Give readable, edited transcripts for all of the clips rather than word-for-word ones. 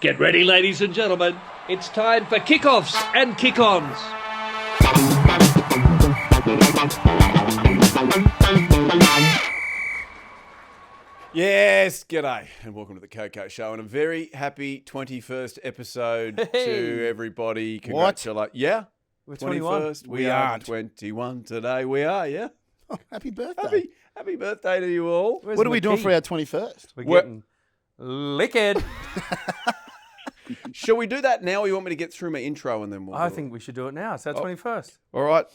Get ready, ladies and gentlemen. It's time for kickoffs and kick-ons. Yes, g'day, and welcome to the KOKO Show, and a very happy 21st episode to everybody. Congratulations. Yeah? We're 21. We are 21 today. We are, yeah? Oh, happy birthday. Happy birthday to you all. What are we doing for our 21st? We're getting liquid. Shall we do that now, or you want me to get through my intro and then we'll I think we should do it now. It's our 21st. All right.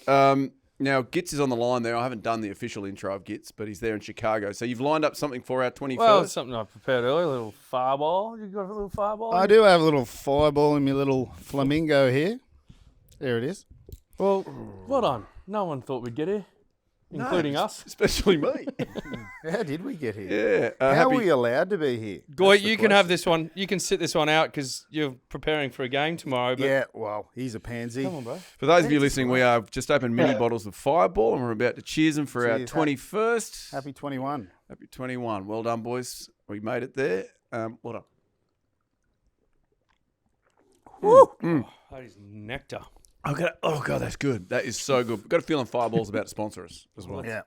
Now, Gitz is on the line there. I haven't done the official intro of Gitz, but he's there in Chicago. So you've lined up something for our 21st? Well, it's something I prepared earlier, a little fireball. You got a little fireball? I do have a little fireball in my little flamingo here. There it is. Well, well done. No one thought we'd get here, including us. Especially me. How did we get here? Yeah. How are we allowed to be here? Goy, you can have this one. You can sit this one out because you're preparing for a game tomorrow. But Yeah, well, he's a pansy. Come on, bro. For those of you listening, we are just opened mini bottles of Fireball, and we're about to cheers them for Cheers. our 21st. Happy 21. Happy 21. Well done, boys. We made it there. Well done. Oh, that is nectar. Oh, God, that's good. That is so good. Got a feeling Fireball's about to sponsor us as well. Yeah.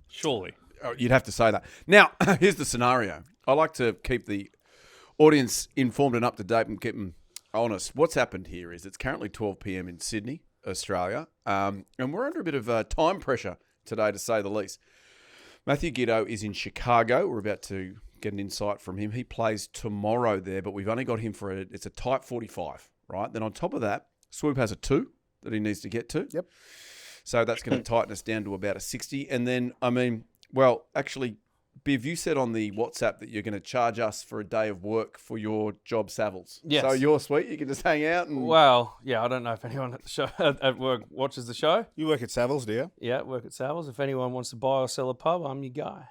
Surely. Oh, you'd have to say that. Now, here's the scenario. I like to keep the audience informed and up to date and keep them honest. What's happened here is it's currently 12 p.m. in Sydney, Australia, and we're under a bit of time pressure today, to say the least. Matthew Giteau is in Chicago. We're about to get an insight from him. He plays tomorrow there, but we've only got him for it's a tight 45, right? Then on top of that, Swoop has a 2 that he needs to get to. Yep. So that's going to tighten us down to about a 60. And then, actually, Biv, you said on the WhatsApp that you're going to charge us for a day of work for your job Savils. Yes. So you're sweet. You can just hang out and... Well, yeah, I don't know if anyone at the show at work watches the show. You work at Savills, do you? Yeah, work at Savills. If anyone wants to buy or sell a pub, I'm your guy.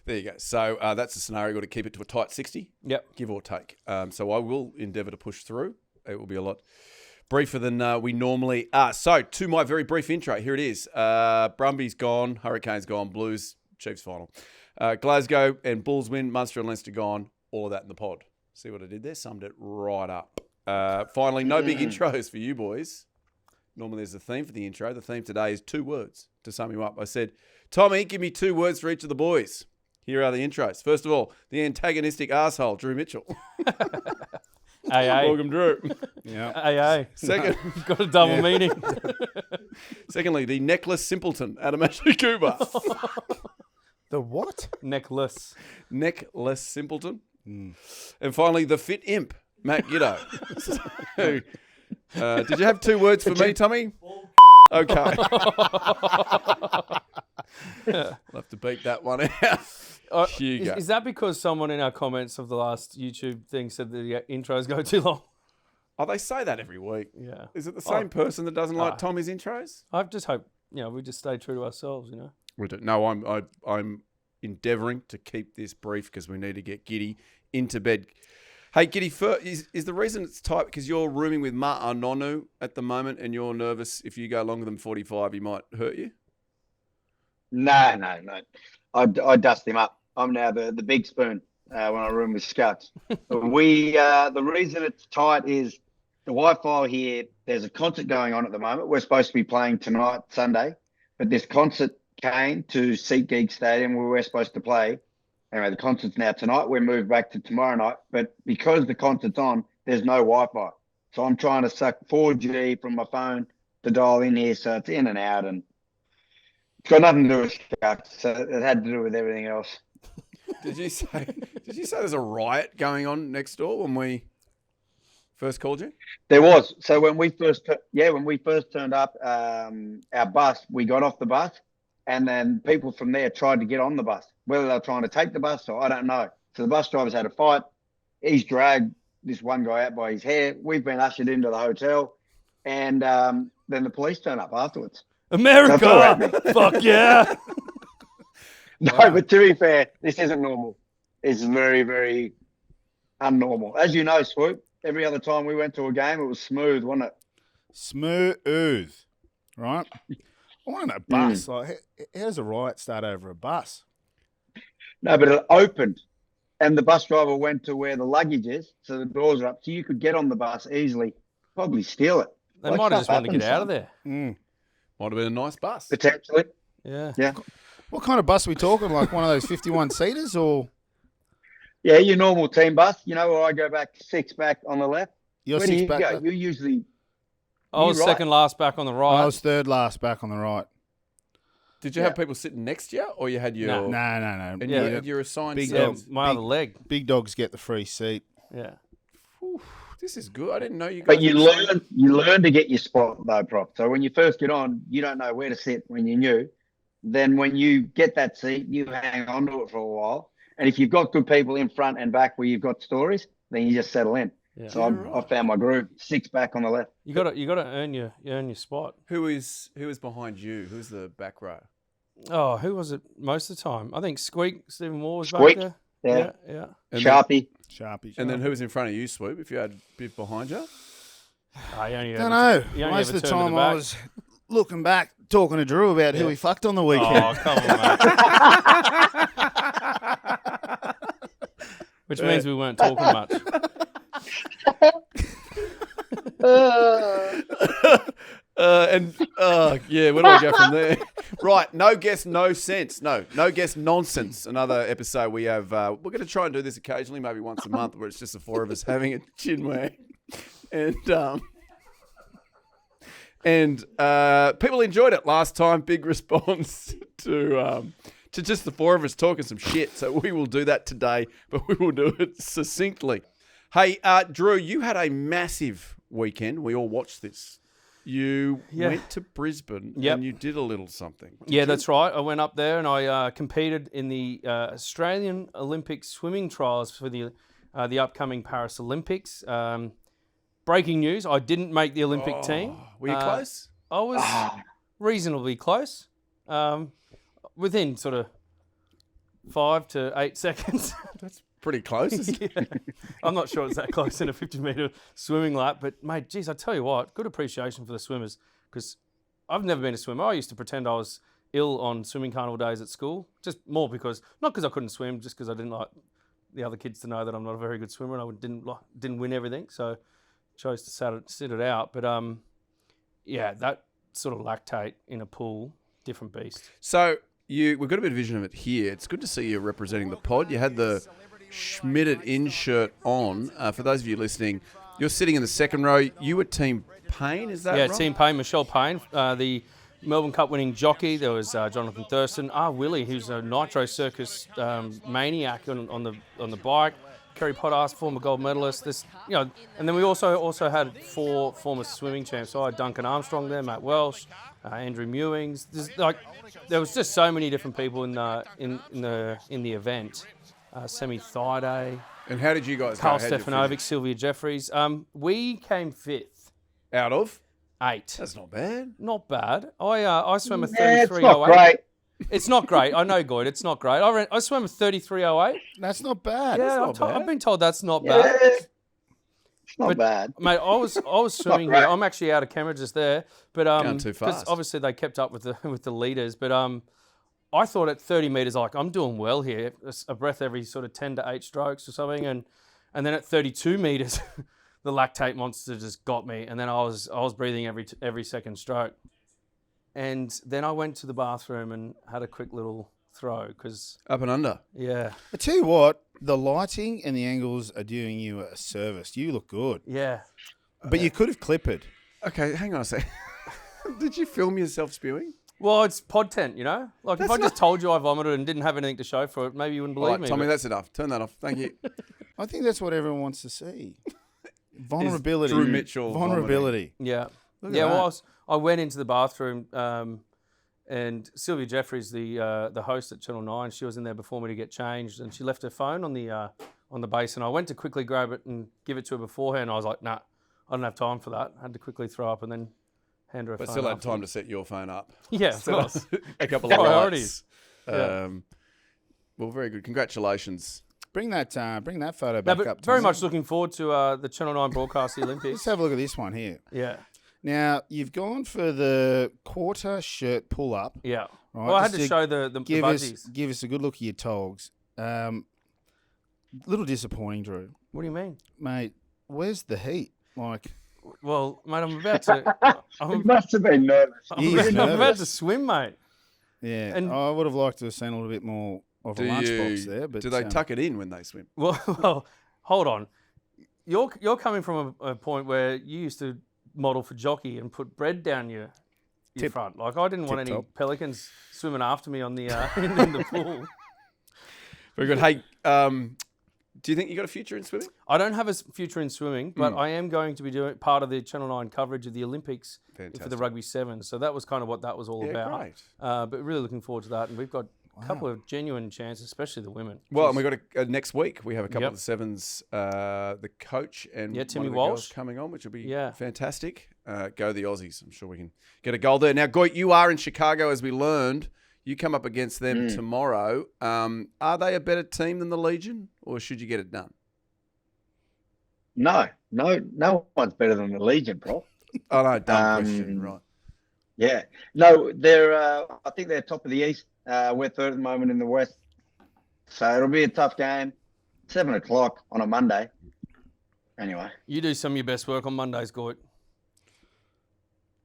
There you go. So that's the scenario. You've got to keep it to a tight 60. Yep. Give or take. So I will endeavour to push through. It will be a lot briefer than we normally are. So to my very brief intro, here it is. Brumbies gone, Hurricanes gone, Blues, Chiefs final. Glasgow and Bulls win, Munster and Leinster gone, all of that in the pod. See what I did there? Summed it right up. Finally, no big intros for you boys. Normally there's a theme for the intro. The theme today is 2 words to sum you up. I said, Tommy, give me 2 words for each of the boys. Here are the intros. First of all, the antagonistic arsehole, Drew Mitchell. AA. Welcome, Drew. Yeah. AA. Second, Got a double meaning. Secondly, the necklace simpleton, Adam Ashley Cooper. The what? Necklace. Necklace simpleton. And finally, the fit imp, Matt Giteau. Did you have 2 words for me, Tommy? Okay. I'll have to beat that one out. Here you go. Is that because someone in our comments of the last YouTube thing said the intros go too long? Oh, they say that every week. Yeah. Is it the same person that doesn't like Tommy's intros? I just hope, we just stay true to ourselves, We do. No, I'm endeavouring to keep this brief because we need to get Giddy into bed. Hey, Giddy, is the reason it's tight because you're rooming with Ma'anonu at the moment and you're nervous if you go longer than 45, he might hurt you? No. I dust him up. I'm now the big spoon when I room with Scuts. The reason it's tight is the Wi-Fi here. There's a concert going on at the moment. We're supposed to be playing tonight, Sunday, but this concert came to SeatGeek Stadium where we're supposed to play. Anyway, the concert's now tonight. We're moved back to tomorrow night, but because the concert's on, there's no Wi-Fi. So I'm trying to suck 4G from my phone to dial in here, so it's in and out, and it's got nothing to do with Scuts. So it had to do with everything else. Did you say there's a riot going on next door when we first called you? There was. So when we first turned up, our bus, we got off the bus, and then people from there tried to get on the bus. Whether they're trying to take the bus or I don't know. So the bus drivers had a fight. He's dragged this one guy out by his hair. We've been ushered into the hotel, and then the police turn up afterwards. America! Fuck yeah! No, but to be fair, this isn't normal. It's very, very unnormal. As you know, Swoop, every other time we went to a game, it was smooth, wasn't it? Smooth. Right? On a bus. Like, how does a riot start over a bus? No, but it opened. and the bus driver went to where the luggage is, so the doors are up, so you could get on the bus easily, probably steal it. They Like, might have just stuff wanted to get out of happens, there. Might have been a nice bus. Potentially, Yeah. yeah. What kind of bus are we talking? Like one of those 51-seaters or Yeah, your normal team bus, where I go back 6 back on the left. your Where do six you back? go? You usually... I was right. second last back on the right. I was third last back on the right. Did you have people sitting next to you, or you had your... No. No. And Yeah. you had your assigned Big seat? yeah, dog. my other leg. Big dogs get the free seat. Yeah. Whew, this is good. I didn't know you guys... But you were saying- learn to get your spot though, Prop. So when you first get on, you don't know where to sit when you're new. Then when you get that seat, you hang on to it for a while. And if you've got good people in front and back where you've got stories, then you just settle in. Yeah. So I found my groove, 6 back on the left. You got to earn your spot. Who is behind you? Who's the back row? Oh, who was it most of the time? I think Stephen Moore was Squeak, back yeah. there. Yeah. And Sharpie. Sharpie. And then who was in front of you, Swoop, if you had Biff behind you? I only I don't know. you only Most ever of the turn to time the I back. was looking back, talking to Drew about who he fucked on the weekend. Oh, come on, mate. Which means we weren't talking much. Yeah, where do I go from there? Right, no guess, no sense. No guess, nonsense. Another episode we have. We're going to try and do this occasionally, maybe once a month, where it's just the 4 of us having a chin wag, and people enjoyed it last time. Big response to just the 4 of us talking some shit. So we will do that today, but we will do it succinctly. Hey, Drew, you had a massive weekend. We all watched this. You went to Brisbane and you did a little something. That's right. I went up there and I competed in the Australian Olympic swimming trials for the upcoming Paris Olympics. Breaking news, I didn't make the Olympic team. Were you close? I was reasonably close. Within sort of 5 to 8 seconds. That's pretty close. I'm not sure it's that close in a 50-metre swimming lap, but mate, geez, I tell you what, good appreciation for the swimmers, because I've never been a swimmer. I used to pretend I was ill on swimming carnival days at school, just more because, not because I couldn't swim, just because I didn't like the other kids to know that I'm not a very good swimmer and I didn't win everything, so chose to sit it out. But that sort of lactate in a pool, different beast. So we've got a bit of vision of it here. It's good to see you representing the pod. You had the Schmidty in shirt on. For those of you listening, you're sitting in the second row. You were Team Payne, is that right? Yeah, Team Payne, Michelle Payne, the Melbourne Cup winning jockey. There was Jonathan Thurston, Willie, who's a Nitro Circus maniac on the bike. Kerry Potters, former gold medalist. And then we also had 4 former swimming champs. So I had Duncan Armstrong there, Matt Welsh, Andrew Mewings. There was just so many different people in the event. Semi Thaiday. And how did you guys Carl go? How'd you Stefanovic, finish? Sylvia Jeffries. We came 5th. Out of? 8. That's not bad. Not bad. I swam a 33.08. It's not great. It's not great. I know, Goyd. It's not great. I swam a 33.08. That's not bad. Yeah, That's I've been told that's not Yeah, bad. it's not But- bad. Mate, I was swimming great. here. I'm actually out of camera just there, but Going too 'cause fast. obviously they kept up with the leaders. But I thought at 30 meters, like I'm doing well here, a breath every sort of 10 to 8 strokes or something, and then at 32 meters, the lactate monster just got me, and then I was breathing every second stroke, and then I went to the bathroom and had a quick little throw because Up and under. I tell you what, the lighting and the angles are doing you a service. You look good. Yeah. But you could have clippered. Okay, hang on a sec. Did you film yourself spewing? Well, it's podtent, Like if I just told you I vomited and didn't have anything to show for it, maybe you wouldn't All believe right, me. Tommy, but- that's enough. Turn that off. Thank you. I think that's what everyone wants to see. Vulnerability. Drew Mitchell Vulnerability. Yeah. Look at Yeah, well, that. I went into the bathroom and Sylvia Jeffries, the host at Channel 9, she was in there before me to get changed, and she left her phone on the base, and I went to quickly grab it and give it to her beforehand. I was like, nah, I don't have time for that. I had to quickly throw up and then hand her a But phone. still had after. time to set your phone up. Yeah, of course. A couple of Priorities. lights. Well, very good. Congratulations. Bring that photo No, back but up. very Tommy. much looking forward to the Channel 9 broadcast of the Olympics. Let's have a look at this one here. Yeah, Now, you've gone for the quarter shirt pull-up. yeah. Right, Well, I had just to show the give budgies. us a good look at your togs. little disappointing, Drew. What do you mean? Mate, where's the heat? Like, Well, mate, I'm about to. He must have been nervous. He's I'm about nervous. to swim, mate. yeah, And- I would have liked to have seen a little bit more of a lunchbox there. But do they tuck it in when they swim? Well, hold on. You're coming from a point where you used to model for jockey and put bread down your front. Like I didn't want any Tip-top. pelicans swimming after me on the in the pool. Very good. Hey, do you think you got a future in swimming? I don't have a future in swimming, but I am going to be doing part of the Channel 9 coverage of the Olympics for the Fantastic. Rugby Sevens. So that was kind of what that was all Yeah, about. great. But really looking forward to that. And we've got a couple of genuine chances, especially the women. Well, and we got next week we have a couple Yep. of the sevens, the coach and Timmy one of the Walsh girls coming on, which will be Yeah. fantastic. Go the Aussies. I'm sure we can get a goal there. Now, Goit, you are in Chicago, as we learned. You come up against them tomorrow. Are they a better team than the Legion, or should you get it done? No one's better than the Legion, bro. Oh no, dumb question, right? Yeah. No, they're. I think they're top of the East. We're third at the moment in the West, so it'll be a tough game. 7:00 on a Monday. Anyway, You do some of your best work on Mondays, Gort.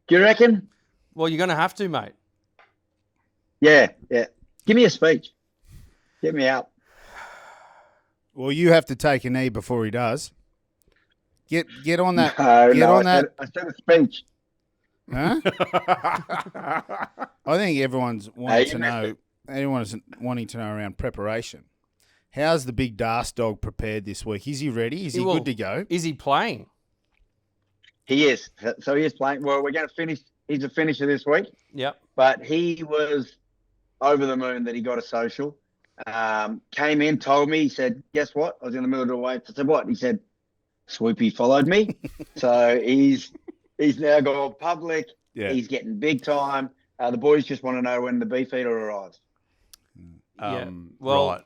do you reckon? Well, you're going to have to, mate. Yeah. Give me a speech. Get me out. Well, you have to take a knee before he does. Get on that. No, get on that. I said a speech. Huh? I think everyone's wanting you to missed know. Everyone's wanting to know around preparation. How's the big Das dog prepared this week? Is he ready? Is he Well, good to go? Is he playing? He is. So he is playing. Well, we're going to finish. He's a finisher this week, Yep. but he was over the moon that he got a social. Came in, told me. He said, "Guess what? I was in the middle of the weights." I said, "What?" He said, "Swoopy followed me." So he's now gone public. Yeah. He's getting big time. The boys just want to know when the BeefEater arrives. Well, Right.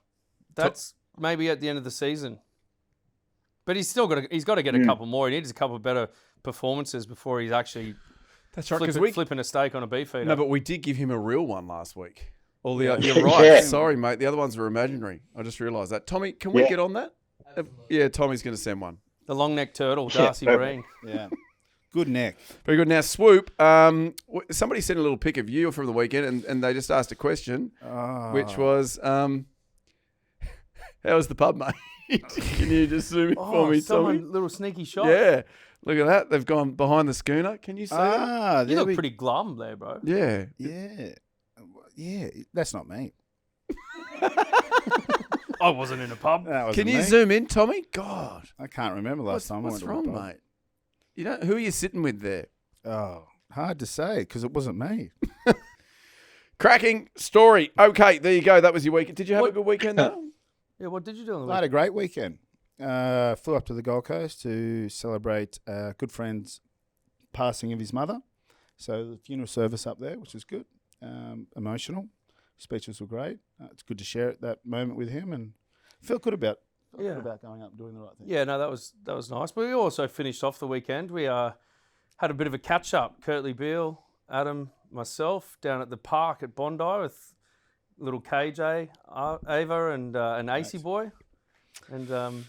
that's maybe at the end of the season. But he's got to get a couple more. He needs a couple of better performances before he's actually That's right. Because flipping a steak on a beefeater. no, but we did give him a real one last week. All the you're right. Yeah. Sorry, mate. The other ones were imaginary. I just realised that. Tommy, can we Yeah. get on that? Yeah, Tommy's going to send one. The long neck turtle, Darcy perfect. Green. Yeah. Good neck. Very good. Now, Swoop, somebody sent a little pic of you from the weekend and they just asked a question, which was, how was the pub, mate? Can you just zoom in for me, someone Tommy? little sneaky shot. Yeah. Look at that. They've gone behind the schooner. Can you see that? You there look pretty glum there, bro. Yeah. Yeah. That's not me. I wasn't in a pub. That wasn't Can you me. zoom in, Tommy? God. I can't remember last time I What's went to a wrong, pub. mate? You know, who are you sitting with there? Oh, hard to say because it wasn't me. Cracking story. Okay, there you go. That was your weekend. Did you have a good weekend, though? Yeah, what did you do on the I had weekend? a great weekend. Flew up to the Gold Coast to celebrate a good friend's passing of his mother. So the funeral service up there, which was good. Emotional. Speeches were great. It's good to share that moment with him and felt good about Yeah. going up and doing the right thing. Yeah, no, that was nice. But we also finished off the weekend. We had a bit of a catch up. Curtly Beale, Adam, myself, down at the park at Bondi with little KJ, Ava, and an AC boy. And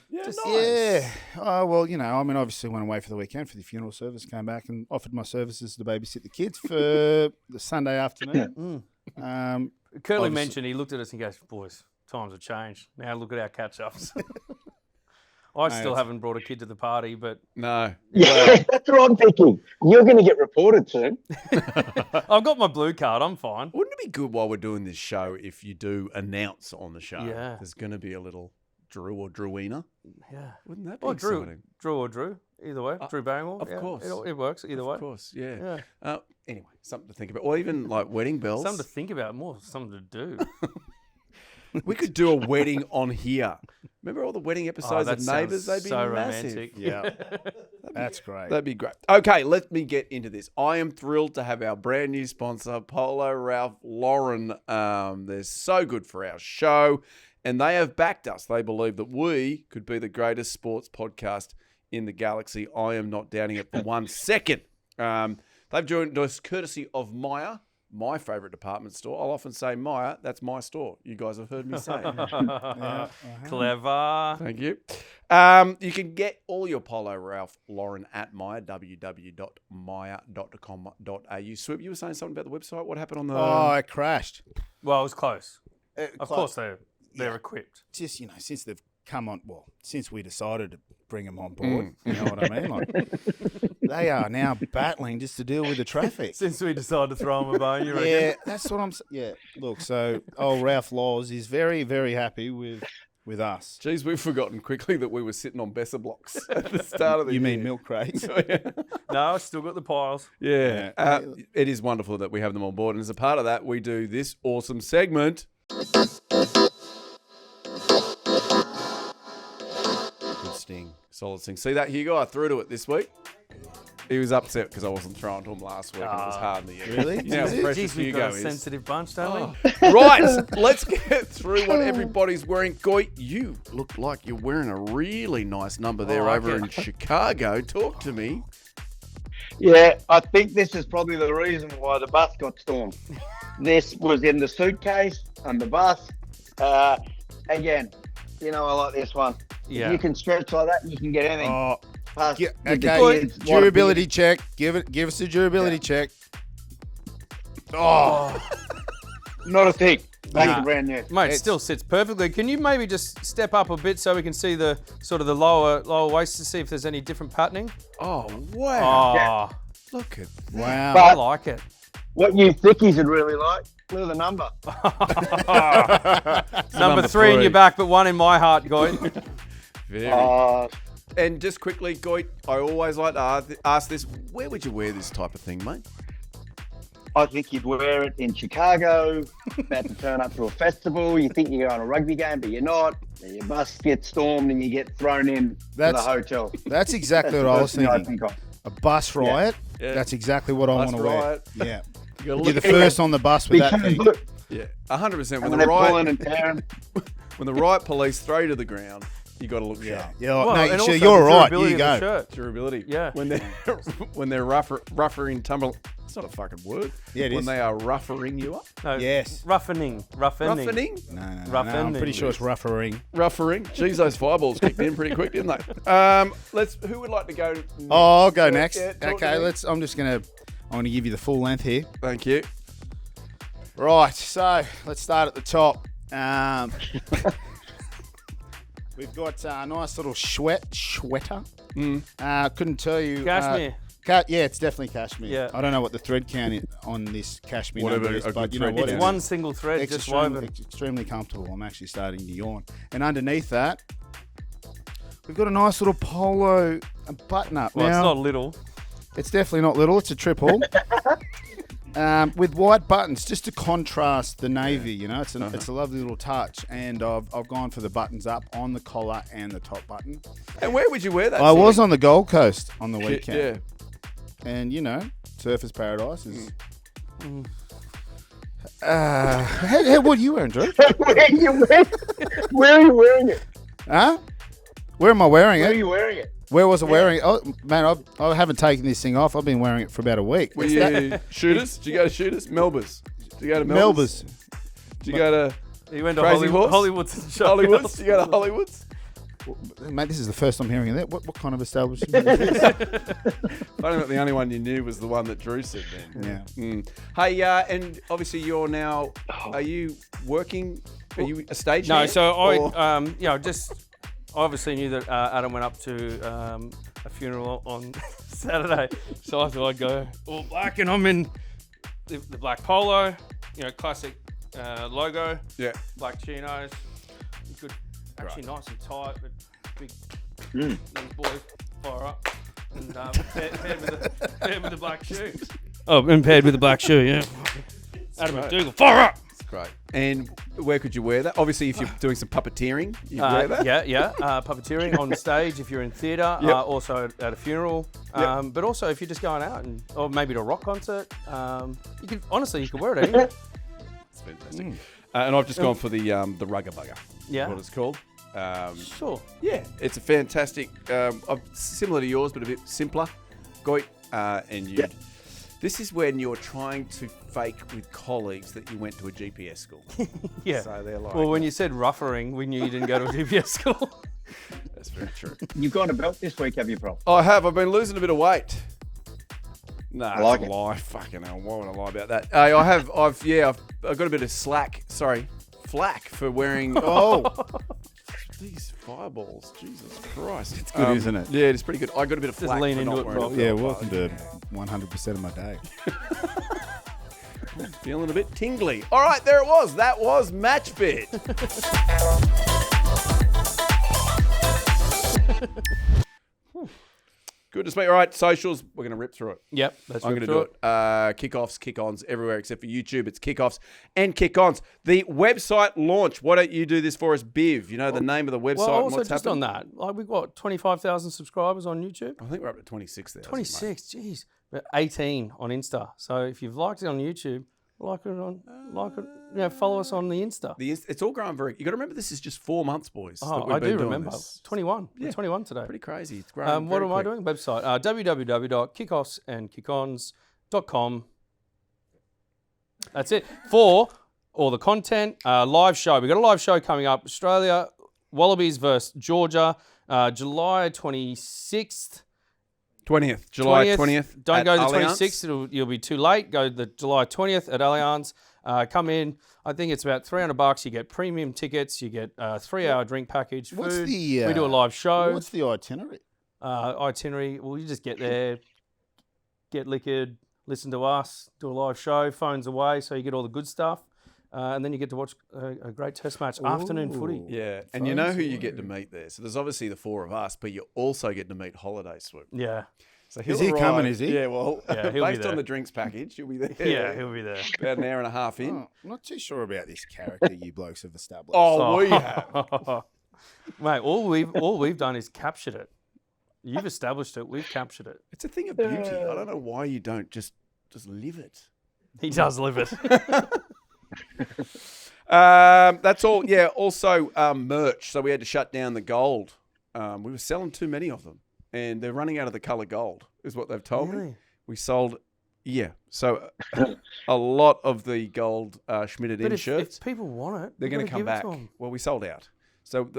Yeah. Oh, well, I mean, obviously went away for the weekend for the funeral service, came back and offered my services to babysit the kids for the Sunday afternoon. Curtly Obviously- mentioned, he looked at us and goes, boys, times have changed. Now look at our catch-ups. I still haven't brought a kid to the party, but No. Yeah, that's what I'm thinking. You're going to get reported soon. I've got my blue card. I'm fine. Wouldn't it be good while we're doing this show if you do announce on the show? Yeah. There's going to be a little Drew or Drewina. Yeah. Wouldn't that be Or exciting? Drew or Drew, either way. Drew Barrymore. of course. It works either way. Of course, yeah. Yeah. Anyway, something to think about. Or even like wedding bells. Something to think about, more something to do. We could do a wedding on here. Remember all the wedding episodes that of Neighbours? They'd sounds be so massive. romantic. Yeah. That's great. That'd be great. Okay, let me get into this. I am thrilled to have our brand new sponsor, Polo Ralph Lauren. They're so good for our show, and they have backed us. They believe that we could be the greatest sports podcast in the galaxy. I am not doubting it for 1 second. They've joined us courtesy of Maya. my favourite department store, I'll often say, Maya, that's my store. You guys have heard me say. Clever. Thank you. You can get all your Polo Ralph Lauren at Maya, www.maya.com.au. Swoop, you were saying something about the website. What happened on the... Oh, it crashed. Well, it was close. Of course they're equipped. Just, since they've come on, since we decided to bring them on board, you know what I mean? Like, they are now battling just to deal with the traffic. Since we decided to throw them a bone, you reckon? Yeah, that's what I'm saying. Yeah, look, so old Ralph Laws is very, very happy with us. Geez, we've forgotten quickly that we were sitting on Besser blocks at the start of the year. You mean milk crates? No, I still got the piles. Yeah. It is wonderful that we have them on board. And as a part of that, we do this awesome segment. Good sting. Solid sting. See that Hugo? I threw to it this week. He was upset because I wasn't throwing to him last week and it was hard in the end. Really? You know how precious Jeez, we've Hugo got a is. sensitive bunch, don't Right, let's get through what everybody's wearing. Goy, you look like you're wearing a really nice number there over in Chicago. Talk to me. Yeah, I think this is probably the reason why the bus got stormed. This was in the suitcase on the bus. Again, I like this one. Yeah. If you can stretch like that, you can get anything. Oh, Past the okay, kids, durability check. Give us a durability check. Oh, Not a thing. Make Nah. it brand new. Mate, it still sits perfectly. Can you maybe just step up a bit so we can see the sort of the lower waist to see if there's any different patterning? Oh, wow. Oh, Look at that. wow. I But like it. what you thickies would really like, look at the number. Number 3 in your back, but 1 in my heart, Goy. Very. And just quickly, Goy, I always like to ask this. Where would you wear this type of thing, mate? I think you'd wear it in Chicago, about to turn up to a festival. You think you're going to a rugby game, but you're not. Then your bus gets stormed and you get thrown in to the hotel. That's exactly what I was First thing thinking. of. A bus riot. Yeah. That's exactly what I Bus want to wear. riot. Yeah. You gotta You're look the first on the bus with that Because thing. look, Yeah, 100%. when they're pulling and tearing, When the riot police throw you to the ground, you got to look sharp. Yeah, Well, and no, also you're the right. durability You of the go. shirt. Durability. Yeah. When they're rougher in tumble. It's not a fucking word. Yeah, it when is. they are roughering you up. No, Yes. roughening. Roughening? No, Rough I'm ending. pretty sure it's rougering. Roughering. Jeez, those fireballs kicked in pretty quick, didn't they? Who would like to go next? Oh, I'll go next. Yeah, talk to Okay, me. I'm gonna give you the full length here. Thank you. Right, so let's start at the top. We've got a nice little sweater. Couldn't tell you. Cashmere. Yeah, it's definitely cashmere. Yeah. I don't know what the thread count on this cashmere Whatever number is, a but good you know thread what? count It's is. one single thread just woven. Extremely comfortable. I'm actually starting to yawn. And underneath that, we've got a nice little polo button up. Well, now, it's not little. it's definitely not little. It's a triple. With white buttons, just to contrast the navy, it's a lovely little touch. And I've gone for the buttons up on the collar and the top button. And where would you wear that? I was on the Gold Coast on the weekend. Yeah. And, Surfers Paradise is... what are you wearing, Drew? where are you wearing it? Huh? Where am I wearing Where are it? you wearing it? Where was I wearing it? Oh, man, I haven't taken this thing off. I've been wearing it for about a week. Were you shooters? Did you go to shooters? Melba's. Did you go to Melba's? Melba's. Did you go to He went to Crazy Horse? Hollywood's and shot Hollywood's? girls. Did you go to Hollywood's? Mate, this is the first I'm hearing of that. What kind of establishment is this? Funny that the only one you knew was the one that Drew said then. Yeah. Hey, and obviously you're now, are you working, are you a stage No, hand, so or- I just obviously knew that Adam went up to a funeral on Saturday, so I thought I'd go all black, and I'm in the black polo, classic logo, Yeah. black chinos, good, actually nice and tight, but big. These boys fire up, and paired with the black shoe. Oh, and paired with the black shoe, yeah. Adam McDougall, fire up. It's great. And where could you wear that? Obviously, if you're doing some puppeteering, you wear that. Yeah. Puppeteering on the stage if you're in theatre, Yep. also at a funeral, Yep. but also if you're just going out or maybe to a rock concert. You could wear it anywhere. It's fantastic. And I've just gone for the Rugger Bugger. Yeah. What it's called. Sure. Yeah, it's a fantastic, similar to yours, but a bit simpler. Goit, and you. This is when you're trying to fake with colleagues that you went to a GPS school. Yeah. So they're like, Well, when you said ruffering, we knew you didn't go to a GPS school. that's very true. You've got a belt this week, have you, Prof? I have. I've been losing a bit of weight. No, I like it's a it. lie. Fucking hell. Why would I lie about that? I've got a bit of flack for wearing. These fireballs. Jesus Christ. It's good, isn't it? Yeah, it's pretty good. I got a bit of Just flack lean for into not it, wearing Rob. a Yeah, belt. welcome to 100% of my day. Feeling a bit tingly. All right, there it was. That was Match Fit. Good to speak. All right, socials. We're going to rip through it. Yep, that's I'm going to do it. Kickoffs, kick-ons, everywhere except for YouTube. It's kickoffs and kick-ons. The website launch. Why don't you do this for us, Biv? You know the name of the website Well, and also what's just happened? on that, like we've got 25,000 subscribers on YouTube. I think we're up to 26 there. 26, jeez. We're 18 on Insta. So if you've liked it on YouTube, follow us on the Insta. It's all growing very... You got to remember this is just 4 months, boys. that Oh, we've I been do doing remember. this. 21. Yeah. We're 21 today. Pretty crazy. It's growing What very am I quick. doing? Website, www.kickoffsandkickons.com. That's it. For all the content, live show. We've got a live show coming up. Australia, Wallabies versus Georgia, July 26th. 20th. July 20th. Don't at go to the Allianz. 26th. You'll be too late. Go to the July 20th at Allianz. Come in. I think it's about $300. You get premium tickets. You get a 3-hour drink package. Food. What's the, we do a live show. What's the itinerary? Itinerary. Well, you just get there, get liquored, listen to us, do a live show, phones away, so you get all the good stuff. And then you get to watch a great test match, afternoon footy. Yeah, and you know who you get to meet there. So there's obviously the 4 of us, but you also get to meet Holiday Swoop. Yeah. So Is he coming, is he? Yeah, well, Yeah, he'll be based on there. the drinks package, you'll be there. Yeah, he'll be there. About an hour and a half in. Oh, I'm not too sure about this character you blokes have established. Oh, we have. Mate, all we've done is captured it. You've established it. We've captured it. It's a thing of beauty. I don't know why you don't just live it. He does live it. That's all. Yeah. Also, merch. So we had to shut down the gold. We were selling too many of them, and they're running out of the color gold, is what they've told me. Really? We sold. Yeah. So a lot of the gold Schmidty But in if shirts. people want it, They're going to come back. Well, we sold out. So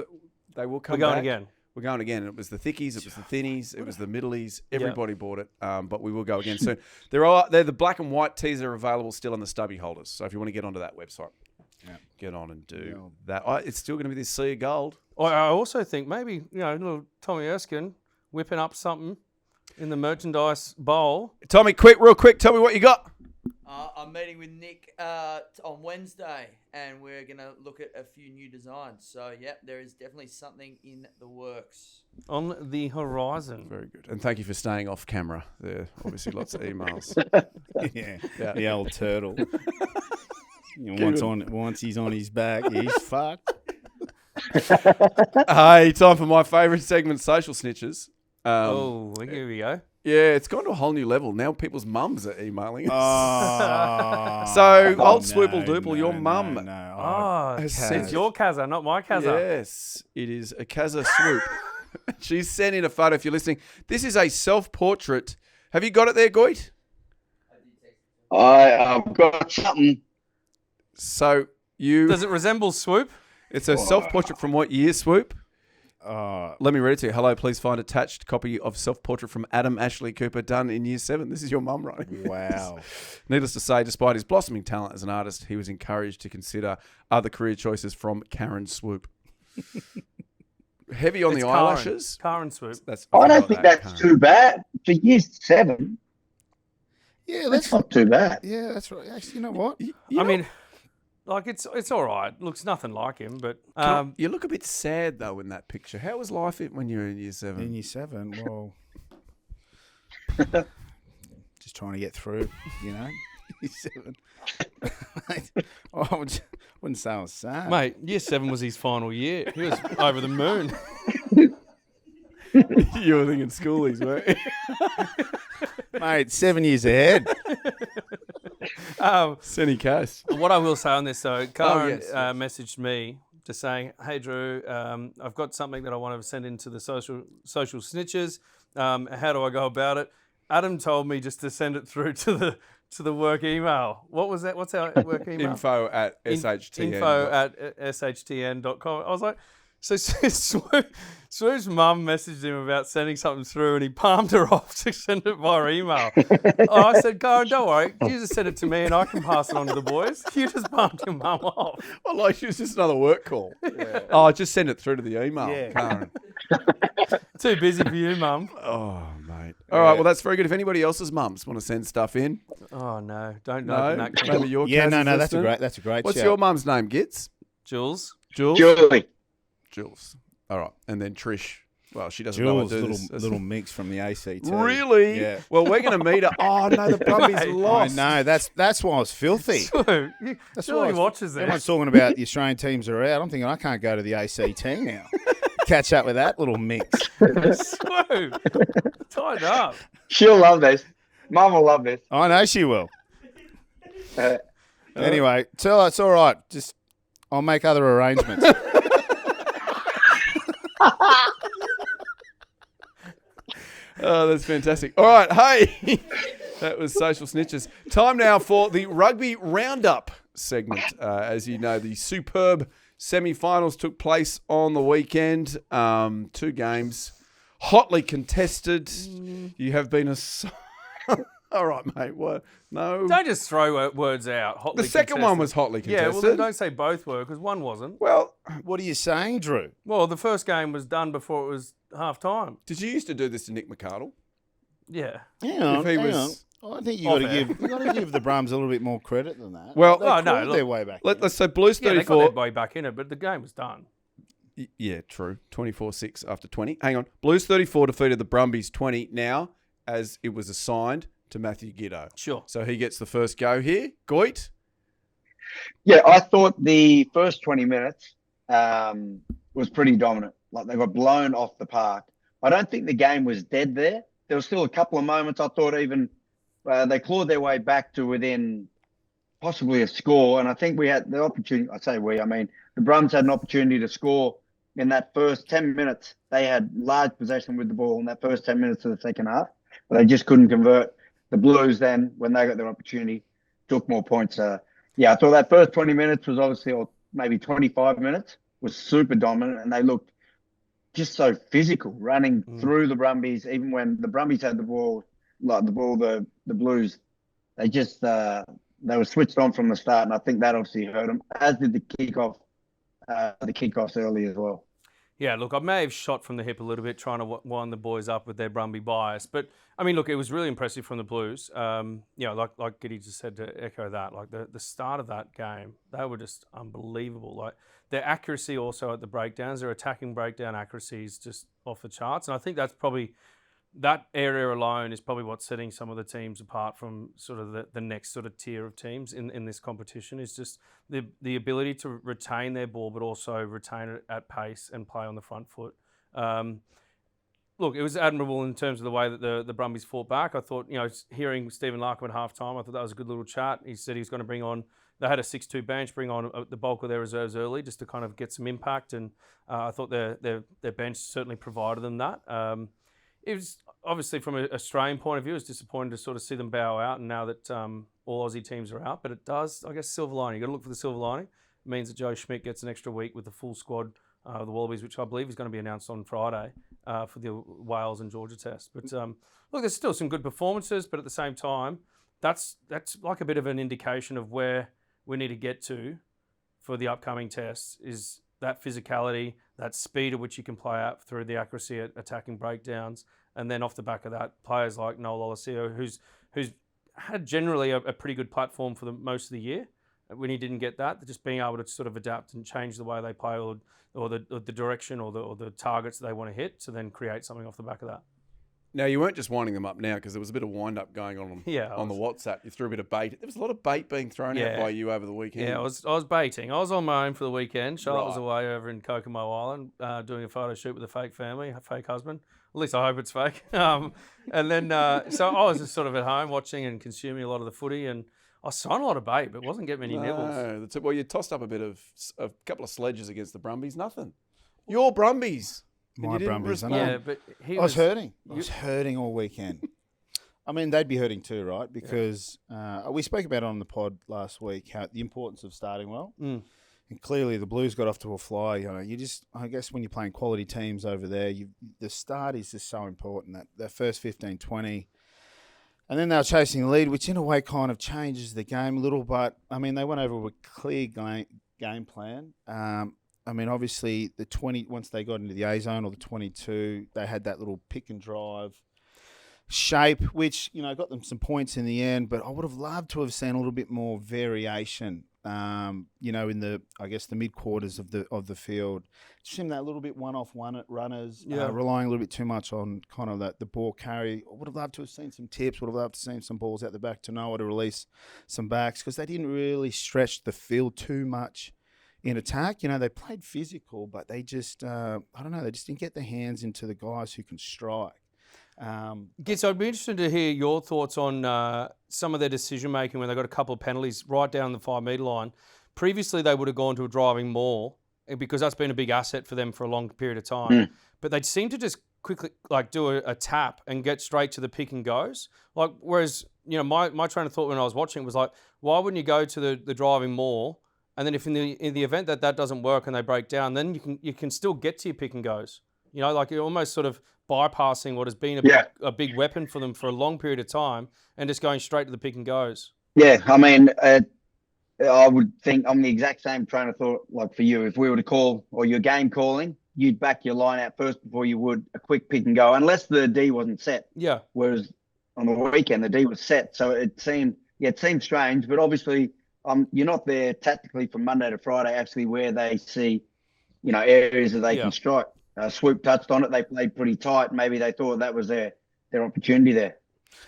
they will come We're going back. again. We're going again. It was the thickies, it was the thinnies, it was the middlies. Everybody bought it, but we will go again soon. They're the black and white tees are available still on the stubby holders. So if you want to get onto that website, get on and do that. It's still going to be this sea of gold. I also think maybe, little Tommy Erskine whipping up something in the merchandise bowl. Tommy, real quick, tell me what you got. I'm meeting with Nick on Wednesday, and we're going to look at a few new designs. So, yep, there is definitely something in the works. On the horizon. Very good. And thank you for staying off camera. There are obviously lots of emails. Yeah, the old turtle. Once he's on his back, he's fucked. Hey, time for my favourite segment, Social Snitches. Here we go. Yeah, it's gone to a whole new level. Now people's mums are emailing us. Oh, So, old Swoople Doople, your mum Oh, has it's sent your Kazza, not my Kazza. Yes, it is a Kazza swoop. She's sent in a photo if you're listening. This is a self-portrait. Have you got it there, Goit? I've got something. So Does it resemble Swoop? it's a self-portrait from what year, Swoop? Oh, Let me read it to you. Hello, please find attached copy of self-portrait from Adam Ashley Cooper done in year 7. This is your mum writing. wow. Needless to say, despite his blossoming talent as an artist, he was encouraged to consider other career choices from Karen Swoop. Heavy on It's the Karen. eyelashes. Karen Swoop. I don't think that's Karen. too bad. For year 7, Yeah, that's not too bad. Yeah, that's right. Actually, you know what? You I know- mean, like it's all right. Looks nothing like him, but you look a bit sad though in that picture. How was life when you were in year 7? In year 7, well, just trying to get through, Year 7. Wouldn't say I was sad. mate, year 7 was his final year. He was over the moon. You were thinking schoolies, weren't you? Mate, 7 years ahead. Senny Cass. What I will say on this though, Karen yes. messaged me just saying, "Hey Drew, I've got something that I want to send into the social snitches. How do I go about it?" Adam told me just to send it through to the work email. What was that? What's our work email? info@shtn. info@shtn.com. I was like, so Swoop's mum messaged him about sending something through, and he palmed her off to send it via email. I said, "Go, don't worry. You just send it to me, and I can pass it on to the boys. You just palmed your mum off." Well, like it was just another work call. Yeah. Oh, just send it through to the email, Karen. Too busy for you, mum. Oh, mate. All right, well, that's very good. If anybody else's mums want to send stuff in. Oh, no. Don't No, open that can. maybe your Yeah, no, Kaz's that's a listening. great What's shout. your mum's name, Gits? Jules. Jules? Jules. All right. And then Trish. Well, she doesn't know how to do this. Little mix from the ACT. Really? Yeah. Well, we're going to meet her. Oh, no, the Brumbies Mate, lost. I know. That's why I was filthy. Swoop, That's surely why watches this. Everyone's talking about the Australian teams are out. I'm thinking I can't go to the ACT now. Catch up with that little mix. Swoop, tied up. She'll love this. Mum will love this. I know she will. Uh, Anyway, tell her it's all right. Just I'll make other arrangements. Oh, that's fantastic. All right. Hey, that was Social Snitches. Time now for the Rugby Roundup segment. As you know, the superb semi-finals took place on the weekend. 2 games, hotly contested. You have been all right, mate. What? No. Don't just throw words out. Hotly The second one was hotly Yeah, contested. well, then don't say both were, because one wasn't. Well, What are you saying, Drew? Well, the first game was done before it was half time. did you used to do this to Nick McArdle? Yeah. Hang on, If he hang was- on. I think you Off got to air. give the Brums a little bit more credit than that. Well- they Oh, no, clawed look, their way back. Let's say Blues Yeah, they got 34. their way back in it, but the game was done. Yeah, true. 24-6 after 20. Hang on. Blues 34 defeated the Brumbies 20 now, as it was assigned to Matthew Giteau. Sure. So he gets the first go here. Goit? Yeah, I thought the first 20 minutes was pretty dominant. Like, they got blown off the park. I don't think the game was dead there. There was still a couple of moments I thought even they clawed their way back to within possibly a score. And I think we had the opportunity. I mean, the Brums had an opportunity to score in that first 10 minutes. They had large possession with the ball in that first 10 minutes of the second half, but they just couldn't convert. The Blues then, when they got their opportunity, took more points. Yeah, I thought that first 20 minutes was obviously, or maybe 25 minutes, was super dominant, and they looked just so physical, running through the Brumbies. Even when the Brumbies had the ball, the Blues, they just they were switched on from the start, and I think that obviously hurt them, as did the kickoffs early as well. Yeah, look, I may have shot from the hip a little bit trying to wind the boys up with their Brumby bias. But, I mean, look, it was really impressive from the Blues. Like Giddy just said, to echo that, like the start of that game, they were just unbelievable. Like their accuracy also at the breakdowns, their attacking breakdown accuracy is just off the charts. And I think that's probably, that area alone is probably what's setting some of the teams apart from sort of the next sort of tier of teams in this competition, is just the ability to retain their ball, but also retain it at pace and play on the front foot. Look, it was admirable in terms of the way that the Brumbies fought back. I thought, hearing Stephen Larkham at halftime, I thought that was a good little chat. He said he was going to bring on, they had a 6-2 bench, bring on the bulk of their reserves early just to kind of get some impact. And I thought their bench certainly provided them that. It was obviously, from an Australian point of view, it was disappointing to sort of see them bow out, and now that all Aussie teams are out. But it does, I guess, silver lining. You've got to look for the silver lining. It means that Joe Schmidt gets an extra week with the full squad, the Wallabies, which I believe is going to be announced on Friday for the Wales and Georgia test. But look, there's still some good performances, but at the same time, that's like a bit of an indication of where we need to get to for the upcoming tests, is that physicality, that speed at which you can play out through the accuracy at attacking breakdowns. And then off the back of that, players like Noel Olesio, who's had generally a pretty good platform for the most of the year. When he didn't get that, just being able to sort of adapt and change the way they play, or the direction or the targets they want to hit, to then create something off the back of that. Now, you weren't just winding them up now, because there was a bit of wind-up going on the WhatsApp. You threw a bit of bait. There was a lot of bait being thrown out by you over the weekend. Yeah, I was baiting. I was on my own for the weekend. Charlotte was Right. away over in Kokomo Island doing a photo shoot with a fake family, a fake husband. At least I hope it's fake. And then, so I was just sort of at home watching and consuming a lot of the footy, and I was throwing a lot of bait, but wasn't getting many nibbles. No, that's it. Well, you tossed up a couple of sledges against the Brumbies. Nothing. Your Brumbies. And My you didn't Brumbies, I respond. know. Yeah, but I was hurting. I was hurting all weekend. I mean, they'd be hurting too, right? Because we spoke about it on the pod last week, how the importance of starting well. Mm. And clearly the Blues got off to a fly. I guess when you're playing quality teams over there, the start is just so important, that first 15, 20. And then they were chasing the lead, which in a way kind of changes the game a little. But, I mean, they went over with a clear game plan. I mean, obviously, the 20, once they got into the A zone or the 22, they had that little pick and drive shape, which, got them some points in the end. But I would have loved to have seen a little bit more variation, in the mid quarters of the field. Just seemed that little bit one-off runners, relying a little bit too much on kind of the ball carry. I would have loved to have seen some tips, would have loved to have seen some balls out the back to Noah to release some backs, because they didn't really stretch the field too much in attack. They played physical, but they just, they just didn't get their hands into the guys who can strike. Gitz, I'd be interested to hear your thoughts on some of their decision-making when they got a couple of penalties right down the 5 metre line. Previously, they would have gone to a driving maul because that's been a big asset for them for a long period of time. But they'd seem to just quickly do a tap and get straight to the pick and goes. Whereas, my train of thought when I was watching was why wouldn't you go to the driving maul? And then if in the event that doesn't work and they break down, then you can still get to your pick and goes. You're almost sort of bypassing what has been a big weapon for them for a long period of time and just going straight to the pick and goes. Yeah, I mean, I would think I'm the exact same train of thought like for you. If we were to call or your game calling, you'd back your line out first before you would a quick pick and go, unless the D wasn't set. Yeah. Whereas on the weekend, the D was set. So it seemed strange, but obviously you're not there tactically from Monday to Friday, actually where they see, areas that they can strike. Swoop touched on it. They played pretty tight. Maybe they thought that was their opportunity there.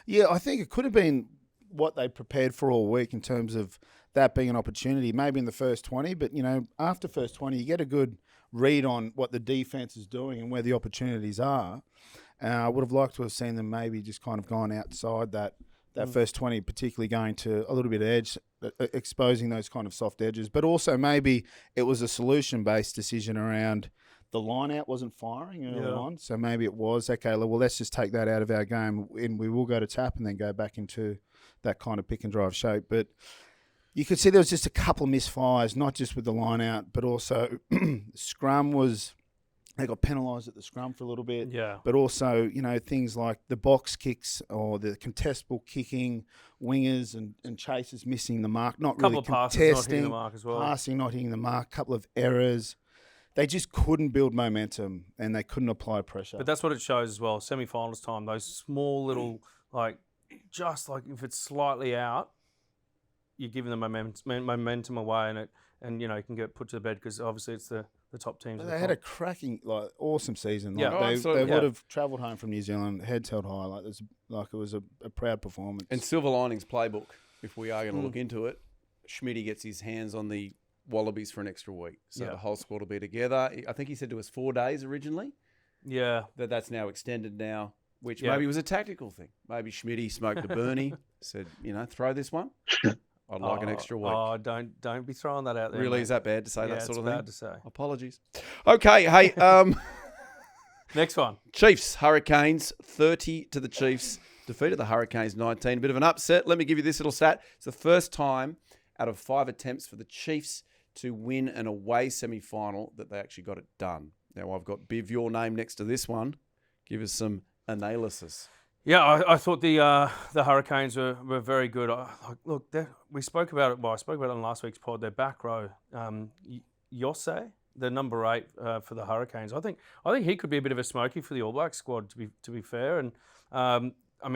Yeah, I think it could have been what they prepared for all week in terms of that being an opportunity, maybe in the first 20. But, after first 20, you get a good read on what the defense is doing and where the opportunities are. I would have liked to have seen them maybe just kind of gone outside that first 20, particularly going to a little bit of edge, exposing those kind of soft edges. But also maybe it was a solution-based decision around the line out wasn't firing early on. So maybe it was, okay, well, let's just take that out of our game and we will go to tap and then go back into that kind of pick and drive shape. But you could see there was just a couple of misfires, not just with the line out, but also scrum was, they got penalised at the scrum for a little bit. Yeah. But also, things like the box kicks or the contestable kicking, wingers and chasers missing the mark, not really contesting. Couple of passes not hitting the mark as well. Passing, not hitting the mark, couple of errors. They just couldn't build momentum and they couldn't apply pressure. But that's what it shows as well. Semi-finals time, those small little, just if it's slightly out, you're giving the momentum away and you can get put to the bed because obviously it's the top teams. They had a cracking, awesome season. They would have travelled home from New Zealand, heads held high. It was a proud performance. And Silver Linings playbook, if we are going to look into it, Schmidty gets his hands on the Wallabies for an extra week. So the whole squad will be together. I think he said to us 4 days originally. Yeah. That's now extended now, which maybe was a tactical thing. Maybe Schmidty smoked a Bernie, said, throw this one. I'd like an extra week. Oh, don't be throwing that out there. Really, mate. is that bad to say that sort of thing? Yeah, it's bad to say. Apologies. Okay, hey, next one. Chiefs, Hurricanes, 30 to the Chiefs. Defeated the Hurricanes 19. A bit of an upset. Let me give you this little stat. It's the first time out of 5 attempts for the Chiefs to win an away semi-final that they actually got it done. Now, I've got Biv, your name next to this one. Give us some analysis. Yeah, I thought the Hurricanes were very good. Look, we spoke about it. Well, I spoke about it on last week's pod. Their back row, Yosei, the number 8 for the Hurricanes. I think he could be a bit of a smoky for the All Blacks squad. To be fair, and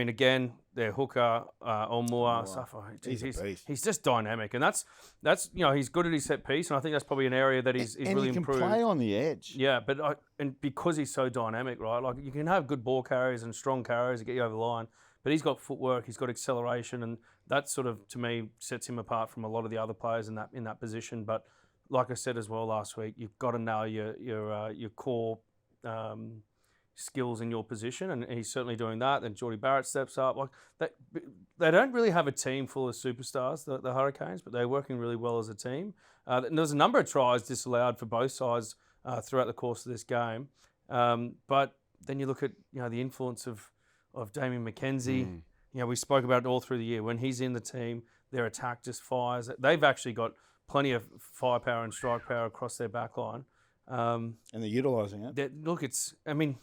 again, their hooker, Omua, he's just dynamic, and that's he's good at his set piece, and I think that's probably an area that he's really improved. And he can play on the edge. Yeah, but and because he's so dynamic, right? You can have good ball carriers and strong carriers to get you over the line, but he's got footwork, he's got acceleration, and that sort of to me sets him apart from a lot of the other players in that position. But like I said as well last week, you've got to know your core skills in your position, and he's certainly doing that. Then Geordie Barrett steps up. They don't really have a team full of superstars, the Hurricanes, but they're working really well as a team. There's a number of tries disallowed for both sides throughout the course of this game, but then you look at the influence of Damien McKenzie. we spoke about it all through the year. When he's in the team, their attack just fires. They've actually got plenty of firepower and strike power across their back line. And they're utilising it.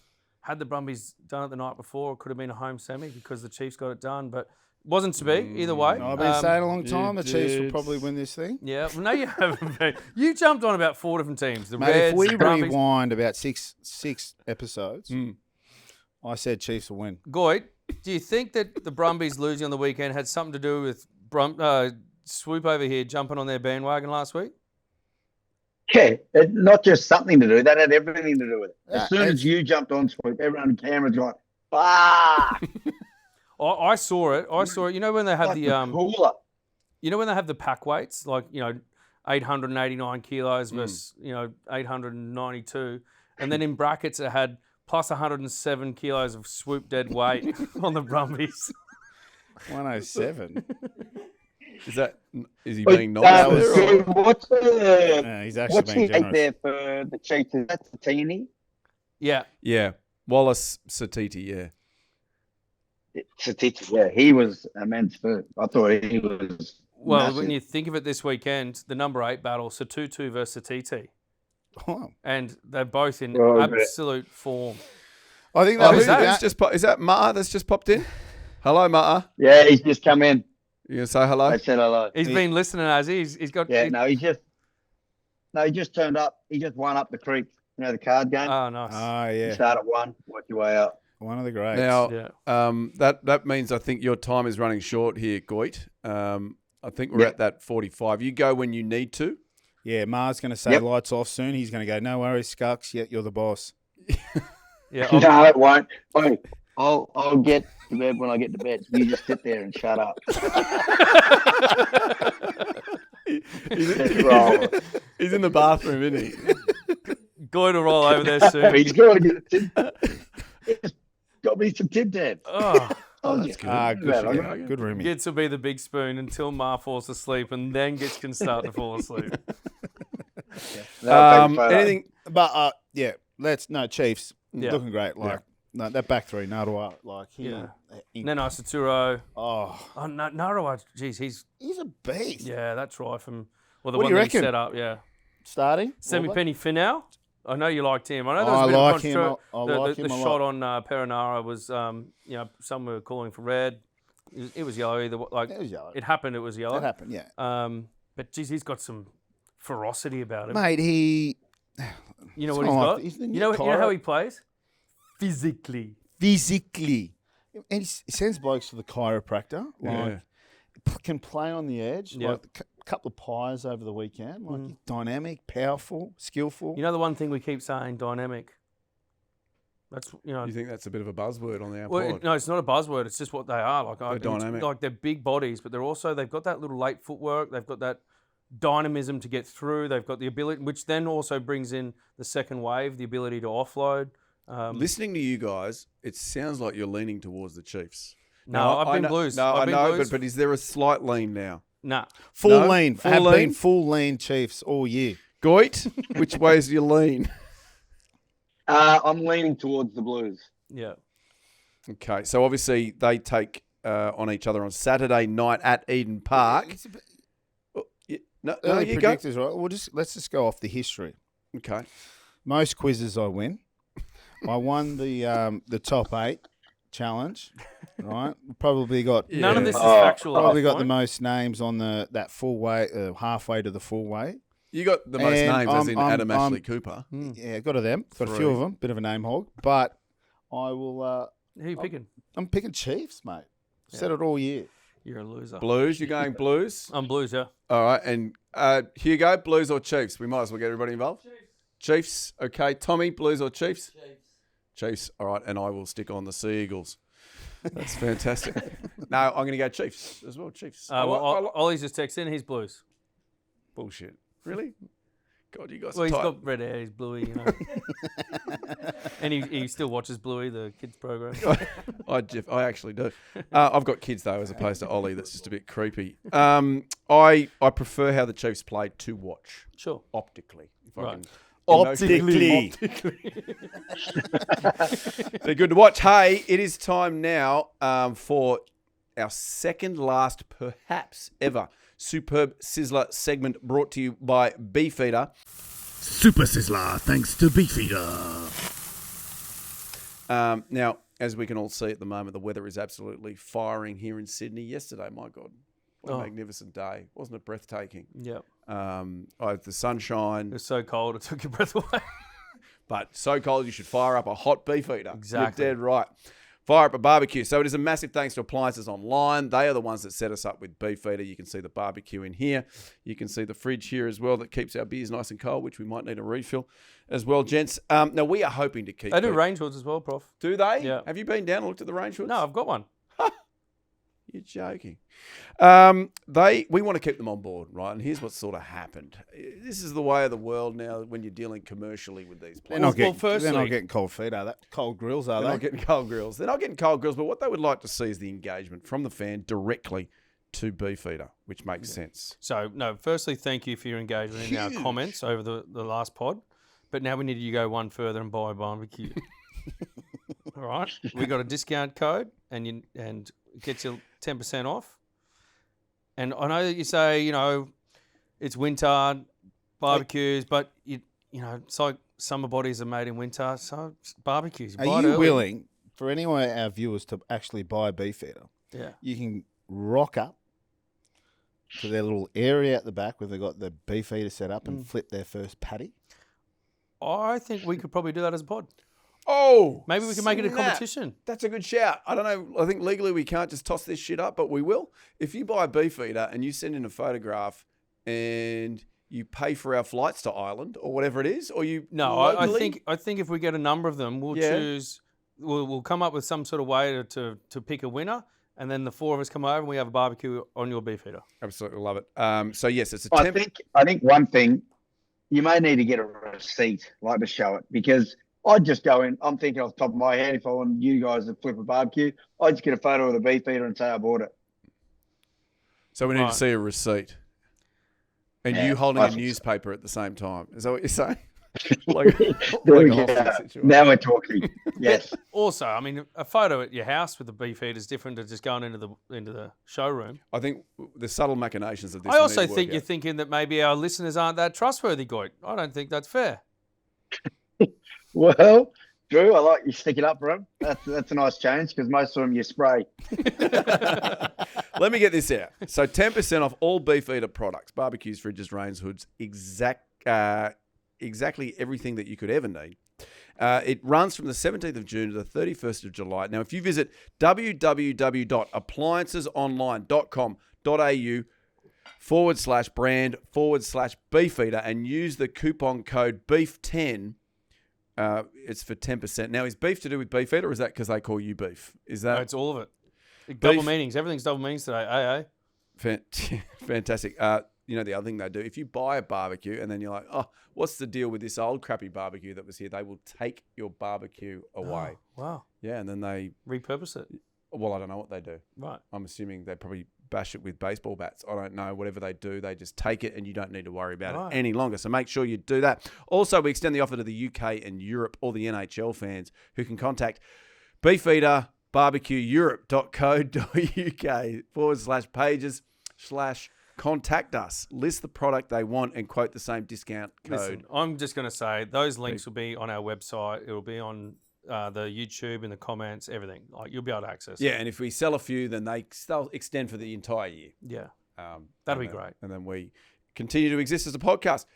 Had the Brumbies done it the night before, it could have been a home semi because the Chiefs got it done, but wasn't to be either way. I've been saying a long time the Chiefs will probably win this thing. Yeah, well, no, you haven't been. You jumped on about 4 different teams. The Mate, Reds, if we the Brumbies. rewind about six episodes, I said Chiefs will win. Goit, do you think that the Brumbies losing on the weekend had something to do with Swoop over here jumping on their bandwagon last week? Yeah, not just something to do. That had everything to do with it. As soon as you jumped on Swoop, everyone on camera's going, fuck! I saw it. You know when they have Like the cooler. You know when they have the pack weights, like 889 kilos versus 892, and then in brackets it had plus 107 kilos of Swoop dead weight on the Brumbies. 107. Is he being nice? What's He's actually what's being the eight generous. there for the Chiefs? Is that Satini? Yeah. Yeah. Wallace Satiti, yeah. Satiti, yeah. He was immense food. I thought he was Well, massive. when you think of it this weekend, the number 8 battle, Satutu versus Satiti. Oh. And they're both in Oh, absolute form. I think Oh, that was is that Ma'a that's just popped in? Hello, Ma'a. Yeah, he's just come in. You gonna say hello? I said hello. He's been listening as he's got. Yeah, he just turned up. He just won up the creek. You know, the card game. Oh, nice. yeah. You start at 1, work your way up. One of the greats. Now, Yeah. that means I think your time is running short here, Goit. I think we're at that 45. You go when you need to. Yeah, Mar's going to say lights off soon. He's going to go, no worries, Scucks, yet you're the boss. Yeah. No, it won't. Hey, I'll get to bed when I get to bed. You just sit there and shut up. Just roll. He's in the bathroom, isn't he? Going to roll over there soon. He's got to get got me some Tim Tam. Oh, that's good. Good roomie. gets to be the big spoon until Ma falls asleep, and then can start to fall asleep. Anything? But, Chiefs, Yeah. looking great. No, that back three, Narawa, Yeah. Nene Saturo. Oh, Narawa, geez, he's a beast. yeah, that's right from the What do one you that he reckon? set up. Yeah, Starting? Semi-Penny Finau. I know you liked him. I know there was I a bit like of him. controversy. I like him The a shot lot. on Perinara was, some were calling for red. It was yellow. Either It was yellow. it happened. It was yellow. That happened, yeah. But geez, he's got some ferocity about him. Mate, You know what it's he's not got? like- he's the You new know Cairo. how he plays? Physically. And he sends blokes to the chiropractor. Can play on the edge. Yeah. Like a couple of pies over the weekend. He's dynamic, powerful, skillful. You know the one thing we keep saying, dynamic. That's You think that's a bit of a buzzword on the Well, pod? no, it's not a buzzword. It's just what they are. They're dynamic. Like they're big bodies, but they've got that little late footwork. They've got that dynamism to get through. They've got the ability, which then also brings in the second wave, the ability to offload. Listening to you guys, it sounds like you're leaning towards the Chiefs. No, I've been Blues. No, I've I been know, Blues. but is there a slight lean now? Nah. Full No? lean. Full Have lean? been full lean Chiefs all year. Goit, which way is your lean? I'm leaning towards the Blues. Yeah. Okay, so obviously they take on each other on Saturday night at Eden Park. No, Early you go. predictors, right? Let's just go off the history. Okay. Most quizzes I win. I won the top 8 challenge, right? Probably got None of this is factual. at probably this got the point. most names on that full way, halfway to the full way. You got the most And names, as in I'm- Adam Ashley Cooper. Yeah, got of them. Got a few 3. of them. Bit of a name hog, but I will. Who you picking? I'm picking Chiefs, mate. Said it all year. You're a loser. Blues, you're going Blues? I'm Blues, yeah. All right, and Hugo, Blues or Chiefs? We might as well get everybody involved. Chiefs, okay. Tommy, Blues or Chiefs? Chiefs, all right, and I will stick on the Sea Eagles. That's fantastic. No, I'm going to go Chiefs as well, Chiefs. Ollie's just texting. He's Blues. Bullshit. Really? God, you guys Well, are he's tight. got red hair. He's Bluey, you know. And he still watches Bluey, the kids program. I actually do. I've got kids, though, as opposed to Ollie. That's just a bit creepy. I prefer how the Chiefs play to watch. Sure. Optically. If I Right. can. Optically. They're good to watch. Hey, it is time now for our second last, perhaps ever, Superb Sizzler segment brought to you by BeefEater. Super Sizzler, thanks to BeefEater. Now, as we can all see at the moment, the weather is absolutely firing here in Sydney. Yesterday, my God, what a magnificent day. Wasn't it breathtaking? Yep. The sunshine. It was so cold it took your breath away. But so cold you should fire up a hot BeefEater. Exactly. You're dead right. Fire up a barbecue. So it is a massive thanks to Appliances Online. They are the ones that set us up with BeefEater. You can see the barbecue in here. You can see the fridge here as well that keeps our beers nice and cold, which we might need a refill as well, gents. Now, we are hoping to keep... They do range hoods as well, Prof. Do they? Yeah. Have you been down and looked at the range hoods? No, I've got one. You're joking. We want to keep them on board, right? And here's what's sort of happened. This is the way of the world now when you're dealing commercially with these They're players. not getting cold feet, are they? Cold grills, are They're they? not getting cold grills. They're not getting cold grills, but what they would like to see is the engagement from the fan directly to BeefEater, which makes sense. So, no, firstly, thank you for your engagement in our comments over the last pod. But now we need you to go one further and buy a barbecue. All right? We got a discount code and it gets you 10% off. And I know that you say, it's winter, barbecues, but it's like summer bodies are made in winter, so barbecues. Are you willing for any of our viewers to actually buy a BeefEater? Yeah. You can rock up to their little area at the back where they've got the BeefEater set up and flip their first patty. I think we could probably do that as a pod. Oh, maybe we can make it a snap. competition. That's a good shout. I don't know. I think legally we can't just toss this shit up, but we will. If you buy a BeefEater and you send in a photograph and you pay for our flights to Ireland or whatever it is, or you I think if we get a number of them, we'll choose. We'll come up with some sort of way to pick a winner, and then the four of us come over and we have a barbecue on your BeefEater. Absolutely love it. So yes, it's a. I think one thing you may need to get a receipt, like to show it, because I'd just go in. I'm thinking off the top of my head, if I want you guys to flip a barbecue, I'd just get a photo of the BeefEater and say I bought it. So we need to see a receipt. And you holding a newspaper at the same time. Is that what you're saying? Now we're talking. Yes. Also, I mean, a photo at your house with the BeefEater is different to just going into the showroom. I think the subtle machinations of this. I also think you're thinking that maybe our listeners aren't that trustworthy, Goit. I don't think that's fair. Well, Drew, I like you sticking up for them. That's a nice change because most of them you spray. Let me get this out. So 10% off all BeefEater products, barbecues, fridges, range hoods, exactly everything that you could ever need. It runs from the 17th of June to the 31st of July. Now, if you visit www.appliancesonline.com.au/brand/BeefEater and use the coupon code BEEF10, it's for 10%. Now, is beef to do with BeefEater or is that because they call you beef? Is that? No, it's all of it. Double meanings. Everything's double meanings today. Fantastic. The other thing they do, if you buy a barbecue and then you're like, oh, what's the deal with this old crappy barbecue that was here? They will take your barbecue away. Oh, wow. Yeah, and then they repurpose it. Well, I don't know what they do. Right. I'm assuming they probably bash it with baseball bats. I don't know. Whatever they do, they just take it and you don't need to worry about it any longer. So make sure you do that. Also, we extend the offer to the UK and Europe, all the NHL fans who can contact BeefEater barbecueeurope.co.uk/pages/contact us. List the product they want and quote the same discount code. Listen, I'm just going to say those links will be on our website. It'll be on the YouTube in the comments, everything. Like you'll be able to access. Yeah, and if we sell a few, then they'll extend for the entire year. Yeah, that'll be great. And then we continue to exist as a podcast.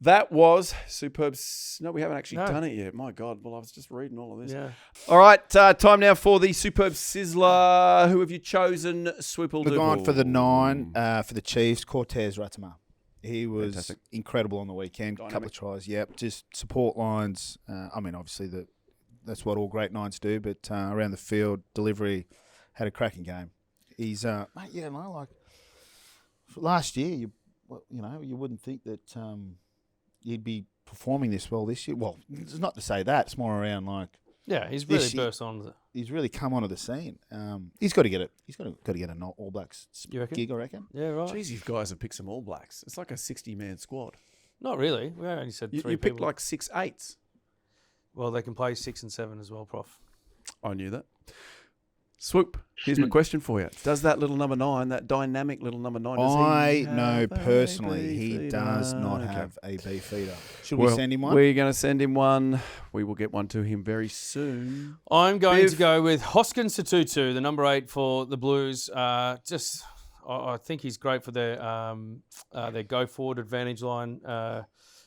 That was Superb. No, we haven't actually done it yet. My God. Well, I was just reading all of this. Yeah. All right. Time now for the Superb Sizzler. Who have you chosen? Swipple. We're going for the 9 for the Chiefs, Cortez Ratama. He was incredible on the weekend. A couple of tries. Yep. Just support lines. Obviously that's what all great 9s do, but around the field, delivery, had a cracking game. He's last year, you wouldn't think that you'd be performing this well this year. Well, it's not to say that. It's more around he's really burst on. He's really come onto the scene. He's got to get it. He's got to get an All Blacks gig, I reckon. Yeah, right. Jeez, you guys have picked some All Blacks. It's like a 60-man squad. Not really. We only said 3 people. You picked like 6 8s. Well, they can play 6 and 7 as well, Prof. I knew that. Swoop, here's my question for you. Does that little number 9, that dynamic little number 9, does I he know have a personally he beef does eater? not Okay. have a BeefEater. Should we send him one? We're going to send him one. We will get one to him very soon. I'm going Biff. to go with Hoskins Tutu, the number 8 for the Blues. I think he's great for their go forward advantage line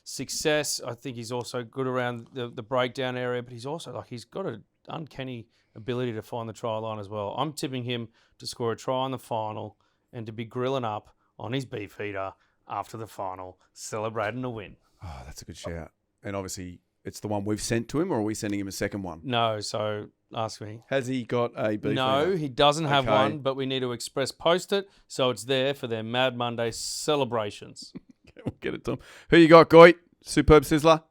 success. I think he's also good around the breakdown area, but he's also he's got an uncanny ability to find the try line as well. I'm tipping him to score a try in the final and to be grilling up on his BeefEater after the final, celebrating a win. Oh, that's a good shout. And obviously, it's the one we've sent to him, or are we sending him a second one? No, so ask me. Has he got a BeefEater? No, he doesn't have Okay. one, but we need to express post it so it's there for their Mad Monday celebrations. We'll get it to him. Who you got, Goit? Superb Sizzler?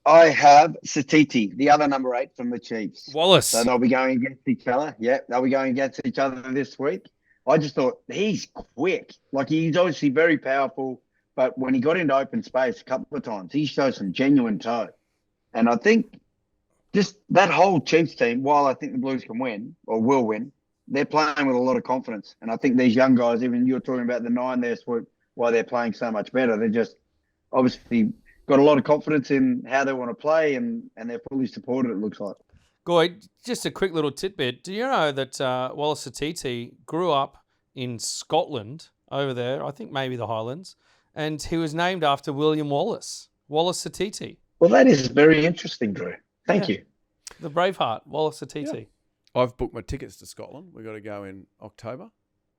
I have Satiti, the other number 8 from the Chiefs. Wallace. So they'll be going against each other. Yeah, they'll be going against each other this week. I just thought he's quick. He's obviously very powerful, but when he got into open space a couple of times, he showed some genuine toe. And I think just that whole Chiefs team, while I think the Blues can win or will win, they're playing with a lot of confidence. And I think these young guys, even you're talking about the 9 there, Swoop, why they're playing so much better. They're just obviously got a lot of confidence in how they want to play, and they're fully supported, it looks like. Goy, just a quick little tidbit. Do you know that Wallace Satiti grew up in Scotland over there, I think maybe the Highlands, and he was named after William Wallace, Wallace Satiti. Well, that is very interesting, Drew. Thank you. The Braveheart, Wallace Satiti. I've booked my tickets to Scotland. We've got to go in October.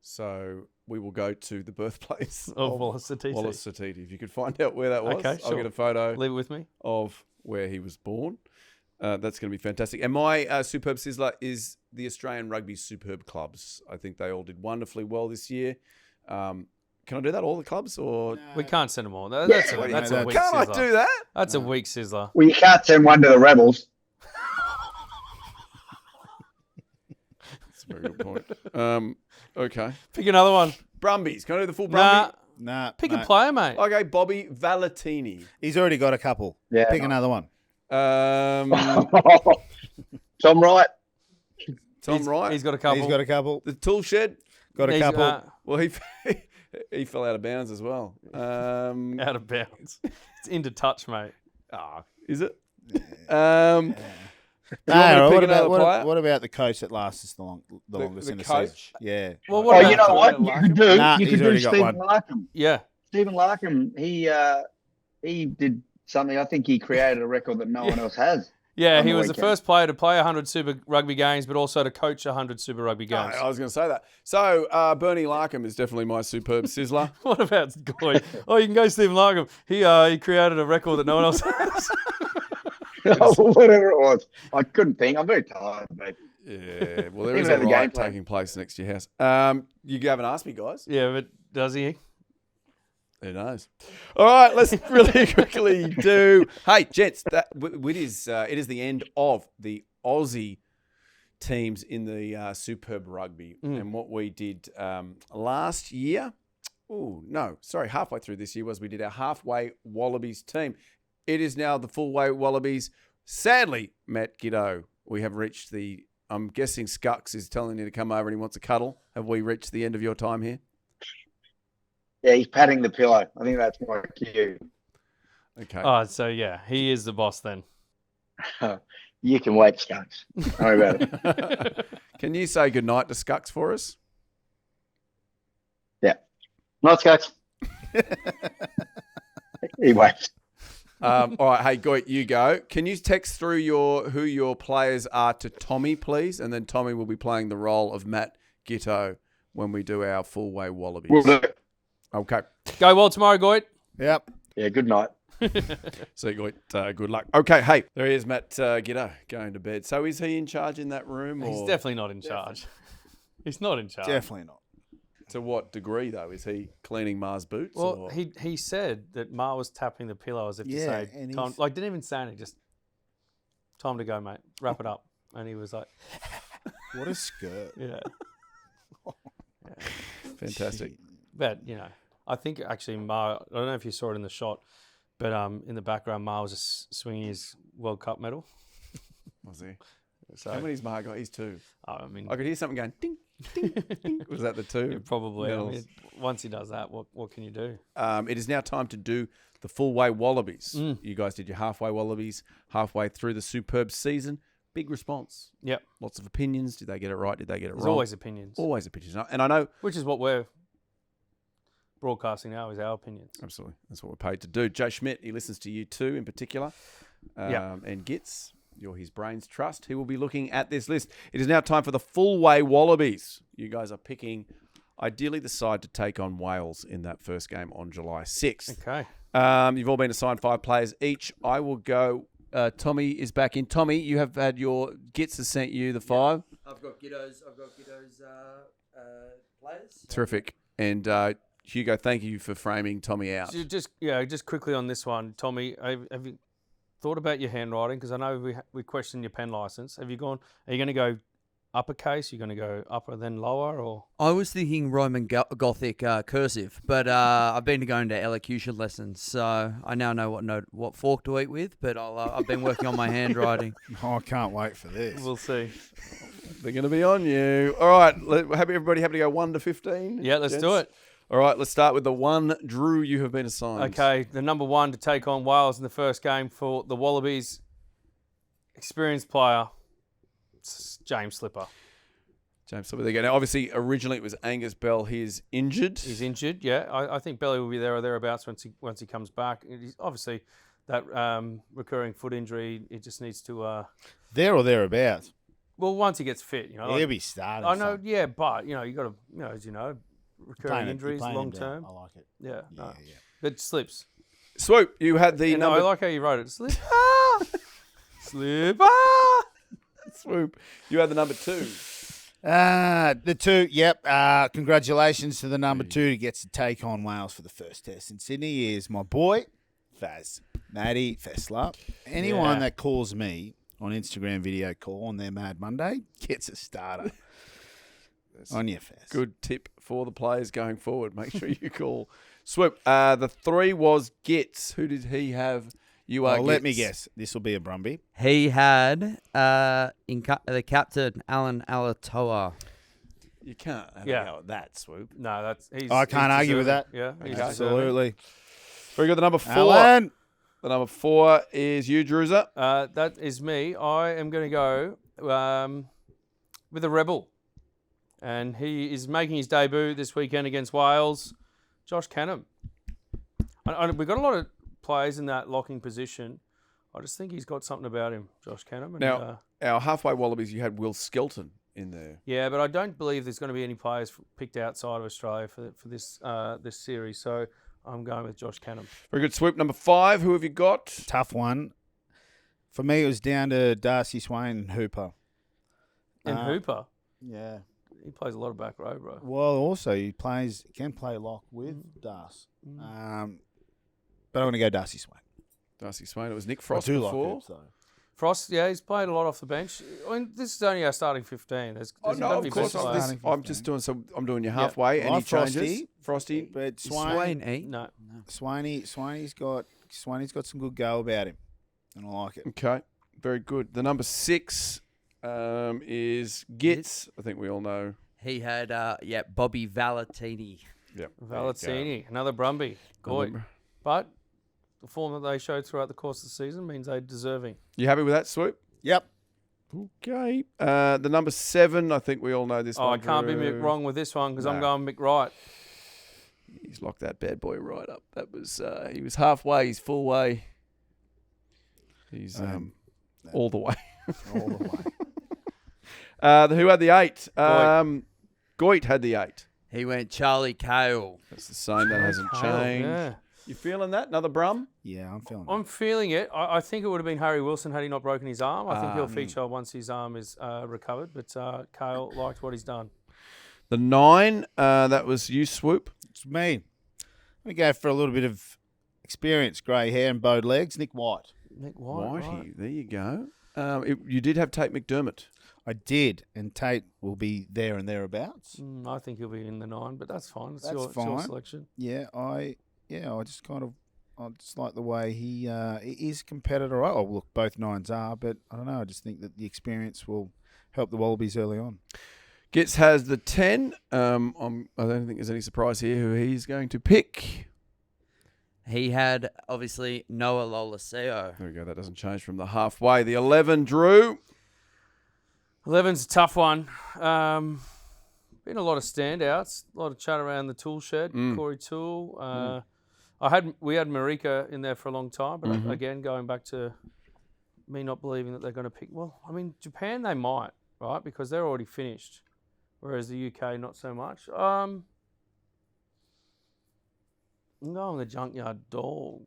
So we will go to the birthplace Of Wallace Satiti. Wallace Satiti. If you could find out where that was, Okay, I'll sure. get a photo Leave it with me. of where he was born. That's going to be fantastic. And my Superb Sizzler is the Australian Rugby Superb Clubs. I think they all did wonderfully well this year. Can I do that, all the clubs? Or We can't send them all. That's a weak Can't I sizzler. do that? That's a weak sizzler. Well, you can't send one to the Rebels. That's a very good point. Okay. Pick another one. Brumbies. Can I do the full Nah, Brumby? Nah. pick mate. a player, mate. Okay, Bobby Valentini. He's already got a couple. Yeah. Pick another one. Tom Wright. Wright. He's got a couple. He's got a couple. The Tool Shed. Got a He's, couple. Well, he fell out of bounds as well. out of bounds. It's into touch, mate. Is it? No, pick another player? what about the coach that lasts us the longest the in the coach? season? Yeah. Well, Oh, what about, you know what? You could do. Nah, you he's could do already got Stephen one. Larkham. Yeah. Stephen Larkham. He did something. I think he created a record that no one else has. Yeah, on he the was the weekend. first player to play 100 Super Rugby games, but also to coach 100 Super Rugby games. I was going to say that. So Bernie Larkham is definitely my Superb Sizzler. What about Goy? Oh, you can go Stephen Larkham. He created a record that no one else has. Whatever it was. I couldn't think. I'm very tired, mate. Yeah, well, there Even is at a the riot game plan. taking place next to your house. You haven't asked me, guys. Yeah, but does he? Who knows? All right, let's really quickly do. Hey, gents, it is the end of the Aussie teams in the Superb Rugby, and what we did last year. Oh no, sorry, halfway through this year we did our Halfway Wallabies team. It is now the Full-Way Wallabies. Sadly, Matt Giteau, we have reached the. I'm guessing Scucks is telling you to come over and he wants a cuddle. Have we reached the end of your time here? Yeah, he's patting the pillow. I think that's my cue. Okay. Oh, so yeah, he is the boss then. You can wait, Skunks. Don't worry about it. Can you say goodnight to Scucks for us? Yeah. Not Skunks. He waits. All right, hey, Goit, you go. Can you text through who your players are to Tommy, please? And then Tommy will be playing the role of Matt Giteau when we do our Full-Way Wallabies. Will do. Okay. Go well tomorrow, Goit. Yep. Yeah, good night. See you, Goit. Good luck. Okay, hey, there he is, Matt Giteau, going to bed. So is he in charge in that room? He's or definitely not in charge. He's not in charge. Definitely not. To what degree, though? Is he cleaning Mars' boots? Well, or? he said that Ma was tapping the pillow as if to Yeah, say, and time, he's- like didn't even say anything, just time to go, mate. Wrap it up. And he was like, What a skirt. yeah. Fantastic. But, you know, I think actually Ma, I don't know if you saw it in the shot, but in the background, Ma was just swinging his World Cup medal. Was he? So, How many's Mar got? He's 2. I mean, I could hear something going ding, ding, ding. Was that the 2? probably. I medals? mean, once he does that, what can you do? It is now time to do the Full-Way Wallabies. You guys did your Halfway Wallabies halfway through the superb season. Big response. Yep. Lots of opinions. Did they get it right? Did they get it There's wrong? always opinions. Always opinions. And I know... Which is what we're broadcasting now, is our opinions. Absolutely. That's what we're paid to do. Joe Schmidt, he listens to you too in particular. And Gitz, you're his brains trust. He will be looking at this list. It is now time for the Full-Way Wallabies. You guys are picking, ideally, the side to take on Wales in that first game on July 6th. Okay. You've all been assigned 5 players each. I will go. Tommy is back in. Tommy, you have had your Gitz has sent you the 5. I've got Giteau's players. Terrific. And Hugo, thank you for framing Tommy out. So just quickly on this one, Tommy, have you thought about your handwriting? Because I know we questioned your pen license. Are you going to go uppercase? You're going to go upper then lower, or? I was thinking Roman Gothic cursive, but I've been going to elocution lessons, so I now know what fork to eat with. But I've been working on my handwriting. Oh, I can't wait for this. We'll see. They're going to be on you. All right. Everybody happy to go 1 to 15? Yeah, let's gents? do it. All right. Let's start with the 1. Drew, you have been assigned. Okay, the number 1 to take on Wales in the first game for the Wallabies. Experienced player, James Slipper. James Slipper. Now, obviously, originally it was Angus Bell. He's injured. He's injured, yeah. I think Belly will be there or thereabouts once he comes back. He's obviously, that recurring foot injury, it just needs to... There or thereabouts. Well, once he gets fit, He'll be starting. I know, yeah, but, you got to, as you know, recurring injuries, long term. I like it. Yeah, Yeah, no. yeah. But Slips. Swoop, you had the I number... like how you wrote it. Slip. Slip. Swoop, you had the number 2. The 2, yep. Congratulations to the number 2 who gets to take on Wales for the first test in Sydney is my boy, Faz. Matty Fessler. Anyone that calls me on Instagram video call on their Mad Monday gets a starter. On your Faz. Good tip for the players going forward. Make sure you call Swoop. The 3 was Gitz. Who did he have? You are. Let me Gitz. guess. This will be a Brumby. He had the captain Alan Alatoa. You can't have Yeah. a go at that, Swoop. No, I can't argue with that. Yeah, he's Absolutely. Very good. The number 4. Alan. The number 4 is you, Druza. That is me. I am going to go with a Rebel. And he is making his debut this weekend against Wales. Josh Canham. We've got a lot of players in that locking position. I just think he's got something about him, Josh Canham. And, Now, our Halfway Wallabies, you had Will Skelton in there. yeah, but I don't believe there's going to be any players picked outside of Australia for this this series. So I'm going with Josh Canham. Very good, Swoop. Number 5, who have you got? Tough one. For me, it was down to Darcy Swain and Hooper. And Hooper, Yeah. he plays a lot of back row, bro. Well, also, he can play lock with Darcy. But I'm going to go Darcy Swain. Darcy Swain. It was Nick Frost I do before. like it, though. Frost, yeah, he's played a lot off the bench. I mean, this is only our starting 15. There's Oh, no, gotta of be course. better I'm, players. starting I'm just doing I'm doing your halfway. Any Like Frosty. changes? Frosty. But Swain, No. Swainy's got some good go about him, and I like it. Okay. Very good. The number 6 is Gitz. I think we all know. He had Bobby Valentini. Yep. Valentini, another Brumby. Goy. But the form that they showed throughout the course of the season means they're deserving. You happy with that, Swoop? Yep. Okay. The number 7, I think we all know this Oh, one. I can't be Drew. wrong with this one because I'm No. going Mick Wright. He's locked that bad boy right up. That was he was halfway. He's full way. He's all the way. All the way. Who had the 8? Goit had the 8. He went Charlie Cale. That's the same. That hasn't changed. Yeah. You feeling that? Another Brum? Yeah, I'm feeling I'm feeling it. I think it would have been Harry Wilson had he not broken his arm. I think he'll Ah. feature once his arm is recovered. But Cale liked what he's done. The 9, that was you, Swoop. It's me. I'm going to go for a little bit of experience, grey hair and bowed legs. Nick White. Nick White. Whitey. Right. There you go. You did have Tate McDermott. I did, and Tate will be there and thereabouts. I think he'll be in the 9, but that's fine. It's That's your fine. selection. Yeah, I just kind of I just like the way he is a competitor. Oh, look, both nines are, but I don't know. I just think that the experience will help the Wallabies early on. Gitz has the 10. I don't think there's any surprise here who he's going to pick. He had, obviously, Noah Lolaseo. There we go. That doesn't change from the halfway. The 11, Drew. 11's a tough one. Been a lot of standouts, a lot of chat around the tool shed. Corey Toole. We had Marika in there for a long time, but again, going back to me not believing that they're going to pick. Well, I mean, Japan they might, right? Because they're already finished, whereas the UK not so much. I'm going the Junkyard Dog.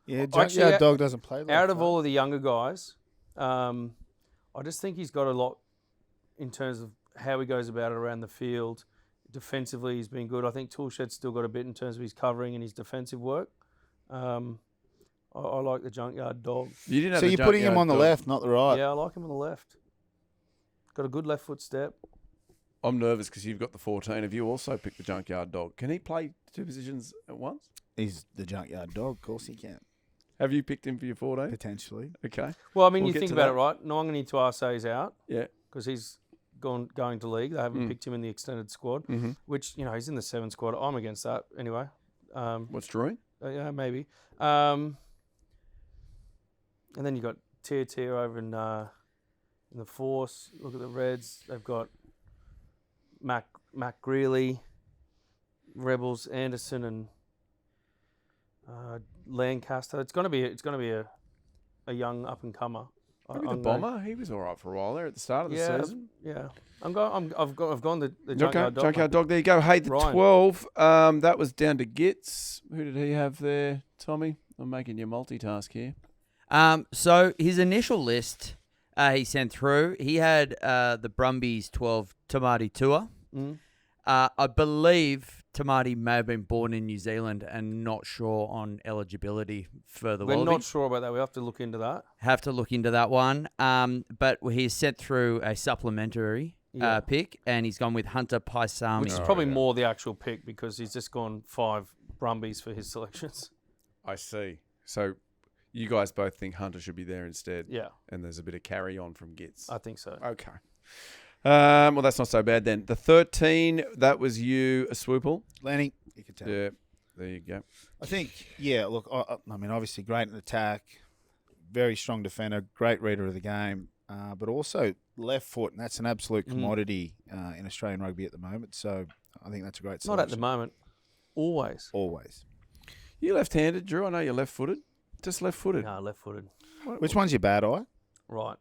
Yeah, Junkyard Dog doesn't play like out of that. all of the younger guys, I just think he's got a lot in terms of how he goes about it around the field. Defensively, he's been good. I think Toolshed's still got a bit in terms of his covering and his defensive work. I like the Junkyard Dog. You didn't have So the you're putting him Junkyard on the Dog. left, not the right. Yeah, I like him on the left. Got a good left foot step. I'm nervous because you've got the 14. Have you also picked the Junkyard Dog? Can he play two positions at once? He's the Junkyard Dog. Of course he can. Have you picked him for your 14? Potentially. Okay. Well, I mean, We'll you get think to about that. it, right? Nongani Tuase's out Yeah. because he's going to league. They haven't picked him in the extended squad, which, he's in the 7 squad. I'm against that anyway. What's drawing? Yeah, maybe. And then you got Tier over in the Force. Look at the Reds. They've got Mac Greeley, Rebels, Anderson, and Lancaster. It's going to be a young up and comer. Maybe the Bomber. He was all right for a while there at the start of the season. Yeah. I've gone the Okay, Junkyard Dog. Junkyard Dog. There you go. Hey, the Ryan. 12. That was down to Gitz. Who did he have there, Tommy? I'm making you multitask here. So his initial list he sent through, he had the Brumbies 12 Tamati tour. I believe Tamati may have been born in New Zealand and not sure on eligibility for the We're Wallabies. not sure about that. We have to look into that. Have to look into that one. But he's sent through a supplementary pick, and he's gone with Hunter Paisami. Which is probably more the actual pick because he's just gone 5 Brumbies for his selections. I see. So you guys both think Hunter should be there instead. Yeah, And there's a bit of carry on from Gitz. I think so. Okay. Well, that's not so bad then. The 13, that was you, a Swoople. Lenny, you could tell. Yeah, there you go. I think, look, I mean, obviously great in attack, very strong defender, great reader of the game, but also left foot, and that's an absolute commodity in Australian rugby at the moment. So I think that's a great selection. Not at the moment. Always. Always. You left-handed, Drew. I know you're left-footed. Just left-footed. No, left-footed. Which one's your bad eye? Right.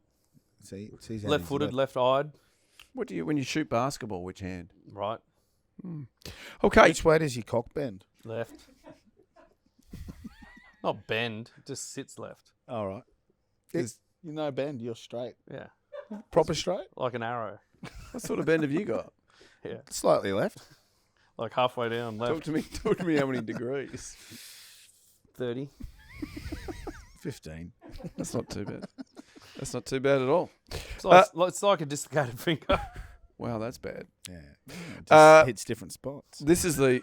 See, he's Left-footed, left-eyed. What do you when you shoot basketball? Which hand? Right. Okay. Which way does your cock bend? Left. Not bend. Just sits left. All right. Is- You know bend, you're straight. Yeah. Proper straight? Like an arrow. What sort of bend have you got? Yeah. Slightly left. Like halfway down left. Talk to me. How many degrees? 30. 15. That's not too bad. That's not too bad at all. It's like a dislocated finger. Wow, that's bad. Yeah. It just hits different spots. This is the.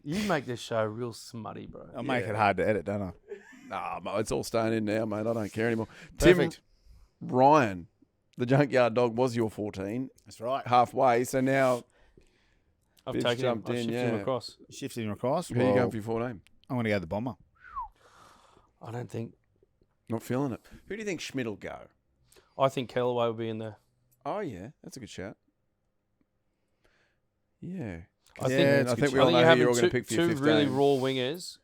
You make this show real smutty, bro. I make it hard to edit, don't I? Nah, it's all staying in now, mate. I don't care anymore. Perfect. Tim Ryan, the Junkyard Dog, was your 14 That's right. halfway. So now I've Biff's taken him. jumped I've in, shifted yeah. him across. Shifting across. who are you going for your 14? I'm going to go the Bomber. I don't think. Not feeling it. Who do you think Schmidt will go? I think Kellaway will be in there. Oh yeah, that's a good shout. Yeah. I Yeah, think. it's a good we shout. all know who having you're all going to pick for your two 15. really raw wingers.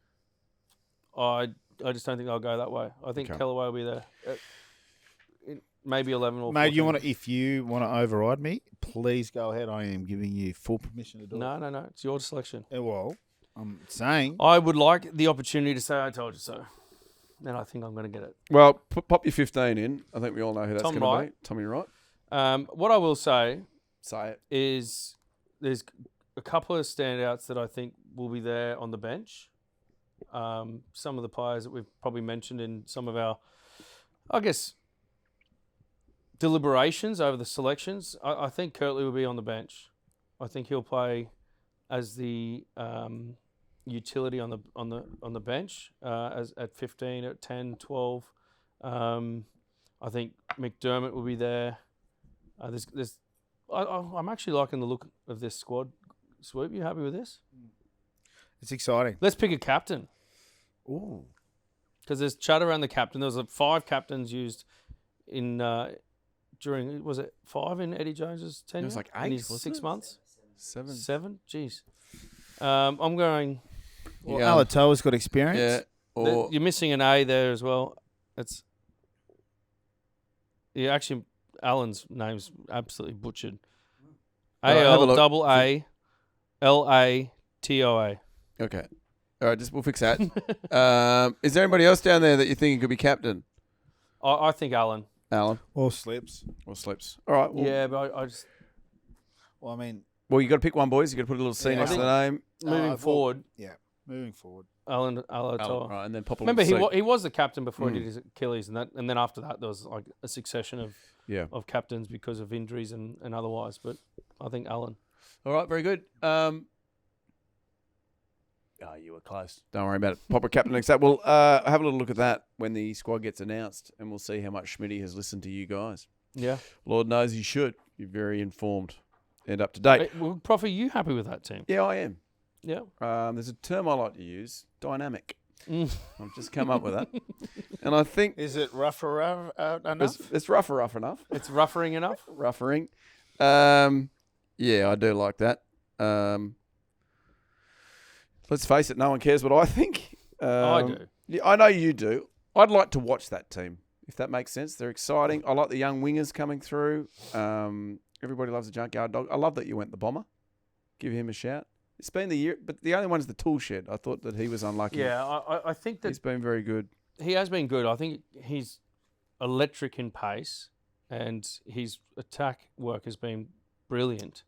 I just don't think they'll go that way. I think Okay. Kellaway will be there. Maybe 11 or 14. Mate, if you want to override me, please go ahead. I am giving you full permission to do it. No. It's your selection. Well, I'm saying. I would like the opportunity to say I told you so. And I think I'm going to get it. Well, pop your 15 in. I think we all know who that's Tom going to Wright. be. Tommy Wright. What I will say Say it. is there's a couple of standouts that I think will be there on the bench. Some of the players that we've probably mentioned in some of our, I guess, deliberations over the selections. I think Kirtley will be on the bench. I think he'll play as the utility on the bench as at 15, at 10, 12. I think McDermott will be there. I'm actually liking the look of this squad. Swoop, you happy with this? It's exciting. Let's pick a captain. Ooh. Because there's chatter around the captain. There was 5 captains used in during, was it 5 in Eddie Jones's tenure? It was like 8, in his wasn't 6 it? months. 7. 7? Jeez. I'm going. Well, Alatoa's got experience. Yeah. Or You're missing an A there as well. It's actually Alan's name's absolutely butchered. All right, have a look. ALAALATOA. okay. All right, we'll fix that. Is there anybody else down there that you think could be captain? I think Alan. Alan Or Slips. or Slips? All right. Well, Yeah, but I just Well, I mean, Well, you got to pick one, boys. You got to put a little C Yeah, next I to the name. moving forward, moving forward. Alan Alan, Alatoa. right, and then pop a Remember, little C. he was the captain before he did his Achilles, and then after that there was like a succession of captains because of injuries and otherwise. But I think Alan. All right, very good. You were close. Don't worry about it. Pop a captain next up. We'll have a little look at that when the squad gets announced, and we'll see how much Schmidty has listened to you guys. Yeah. Lord knows he should. You're very informed and up to date. Well, Prof, are you happy with that team? Yeah, I am. Yeah. There's a term I like to use, dynamic. Mm. I've just come up with that. And I think Is it rougher enough? it's rough enough. It's ruffering enough. Ruffering. Yeah, I do like that. Let's face it, no one cares what I think. I do. Yeah, I know you do. I'd like to watch that team, if that makes sense. They're exciting. I like the young wingers coming through. Everybody loves the junkyard dog. I love that you went the bomber. Give him a shout. It's been the year, but the only one's the tool shed. I thought that he was unlucky. Yeah, I think that He's been very good. he has been good. I think he's electric in pace, and his attack work has been brilliant.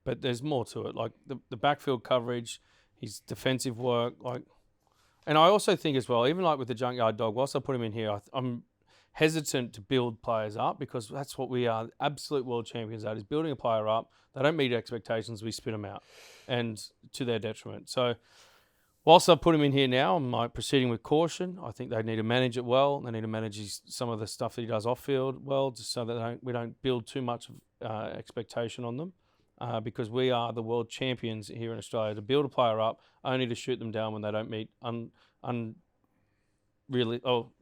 But there's more to it, like the backfield coverage, his defensive work, and I also think as well, even like with the junkyard dog, whilst I put him in here, I'm hesitant to build players up because that's what we are absolute world champions at, is building a player up. They don't meet expectations, we spit them out, and to their detriment. So whilst I put him in here now, I'm like proceeding with caution. I think they need to manage it well. They need to manage some of the stuff that he does off field well, just so that we don't build too much expectation on them. Because we are the world champions here in Australia, to build a player up, only to shoot them down when they don't meet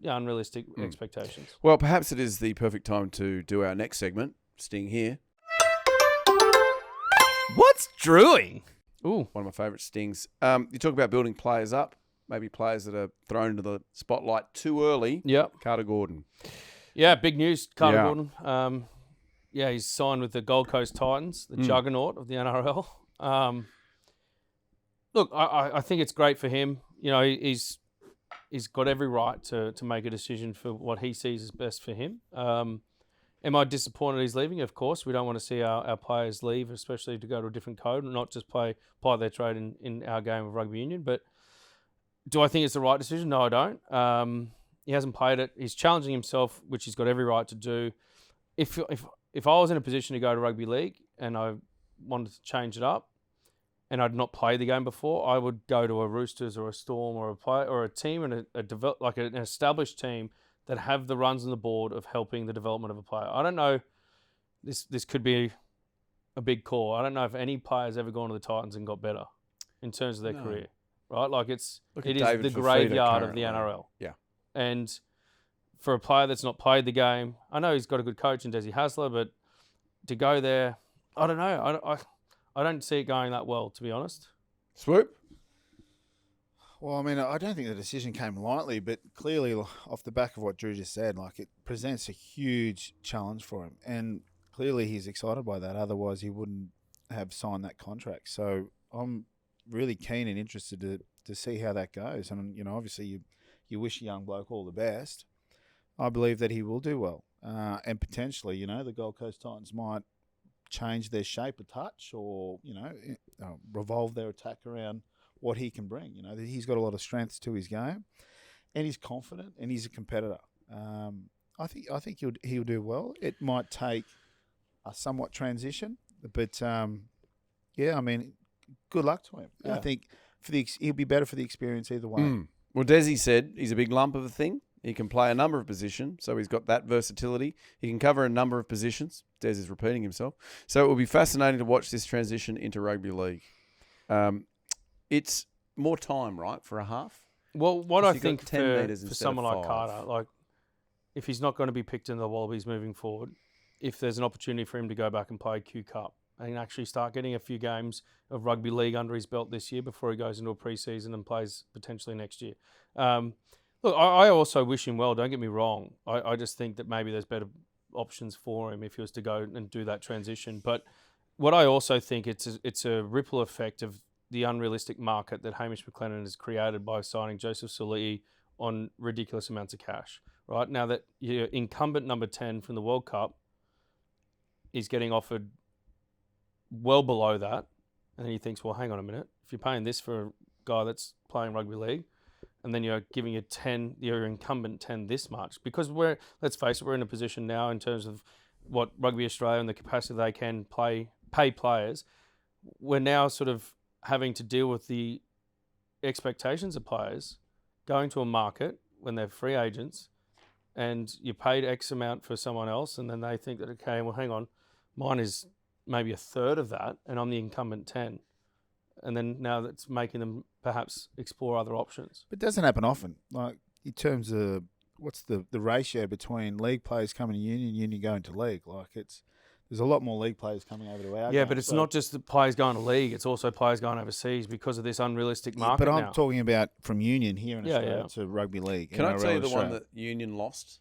unrealistic expectations. Well, perhaps it is the perfect time to do our next segment, Sting here. What's drewing? Ooh, One of my favourite stings. You talk about building players up, maybe players that are thrown into the spotlight too early. yep. Carter Gordon. Yeah, big news, Carter Yeah. Gordon. He's signed with the Gold Coast Titans, the juggernaut of the NRL. Look, I think it's great for him. You know, he's got every right to make a decision for what he sees as best for him. Am I disappointed he's leaving? Of course. We don't want to see our players leave, especially to go to a different code and not just apply their trade in our game of rugby union. But do I think it's the right decision? No, I don't. He hasn't played it. He's challenging himself, which he's got every right to do. If I was in a position to go to rugby league and I wanted to change it up, and I'd not played the game before, I would go to a Roosters or a Storm or a team and an established team that have the runs on the board of helping the development of a player. I don't know. This could be a big call. I don't know if any player's ever gone to the Titans and got better in terms of their career, right? Like it is David the Fafita graveyard of the currently. NRL. Yeah. And for a player that's not played the game, I know he's got a good coach in Desi Hasler, but to go there, I don't know. I don't see it going that well, to be honest. Swoop. Well, I mean, I don't think the decision came lightly, but clearly off the back of what Drew just said, like it presents a huge challenge for him. And clearly he's excited by that. Otherwise, he wouldn't have signed that contract. So I'm really keen and interested to see how that goes. And, you know, obviously you wish a young bloke all the best. I believe that he will do well. And potentially, you know, the Gold Coast Titans might change their shape a touch or, you know, revolve their attack around what he can bring. You know, he's got a lot of strengths to his game, and he's confident and he's a competitor. I think he'll do well. It might take a somewhat transition, but yeah, I mean, good luck to him. Yeah. I think he'll be better for the experience either way. Well, Desi said he's a big lump of a thing. He can play a number of positions, so he's got that versatility. He can cover a number of positions. Des is repeating himself. So it will be fascinating to watch this transition into rugby league. It's more time, right, for a half? Well, what I Because you've got think 10 for metres instead of someone like 5. Carter, like if he's not going to be picked in the Wallabies moving forward, if there's an opportunity for him to go back and play Q Cup and actually start getting a few games of rugby league under his belt this year before he goes into a pre-season and plays potentially next year. Look, I also wish him well, don't get me wrong. I just think that maybe there's better options for him if he was to go and do that transition. But what I also think it's a ripple effect of the unrealistic market that Hamish McLennan has created by signing Joseph Sulii on ridiculous amounts of cash. Right now that your incumbent number 10 from the World Cup is getting offered well below that, and then he thinks, well, hang on a minute, if you're paying this for a guy that's playing rugby league, and then you're giving your incumbent 10 this much, because let's face it, we're in a position now in terms of what Rugby Australia and the capacity they can pay players. We're now sort of having to deal with the expectations of players going to a market when they're free agents, and you paid X amount for someone else, and then they think that, okay, well, hang on, mine is maybe a third of that, and I'm the incumbent 10. And then now that's making them perhaps explore other options. But it doesn't happen often. Like in terms of what's the ratio between league players coming to union going to league? Like there's a lot more league players coming over to our Yeah, game, but it's so- not just the players going to league; it's also players going overseas because of this unrealistic Yeah, market. but I'm now. talking about from union here in Yeah, Australia yeah. to rugby league. Can I NRL tell you the Australia. one that Union lost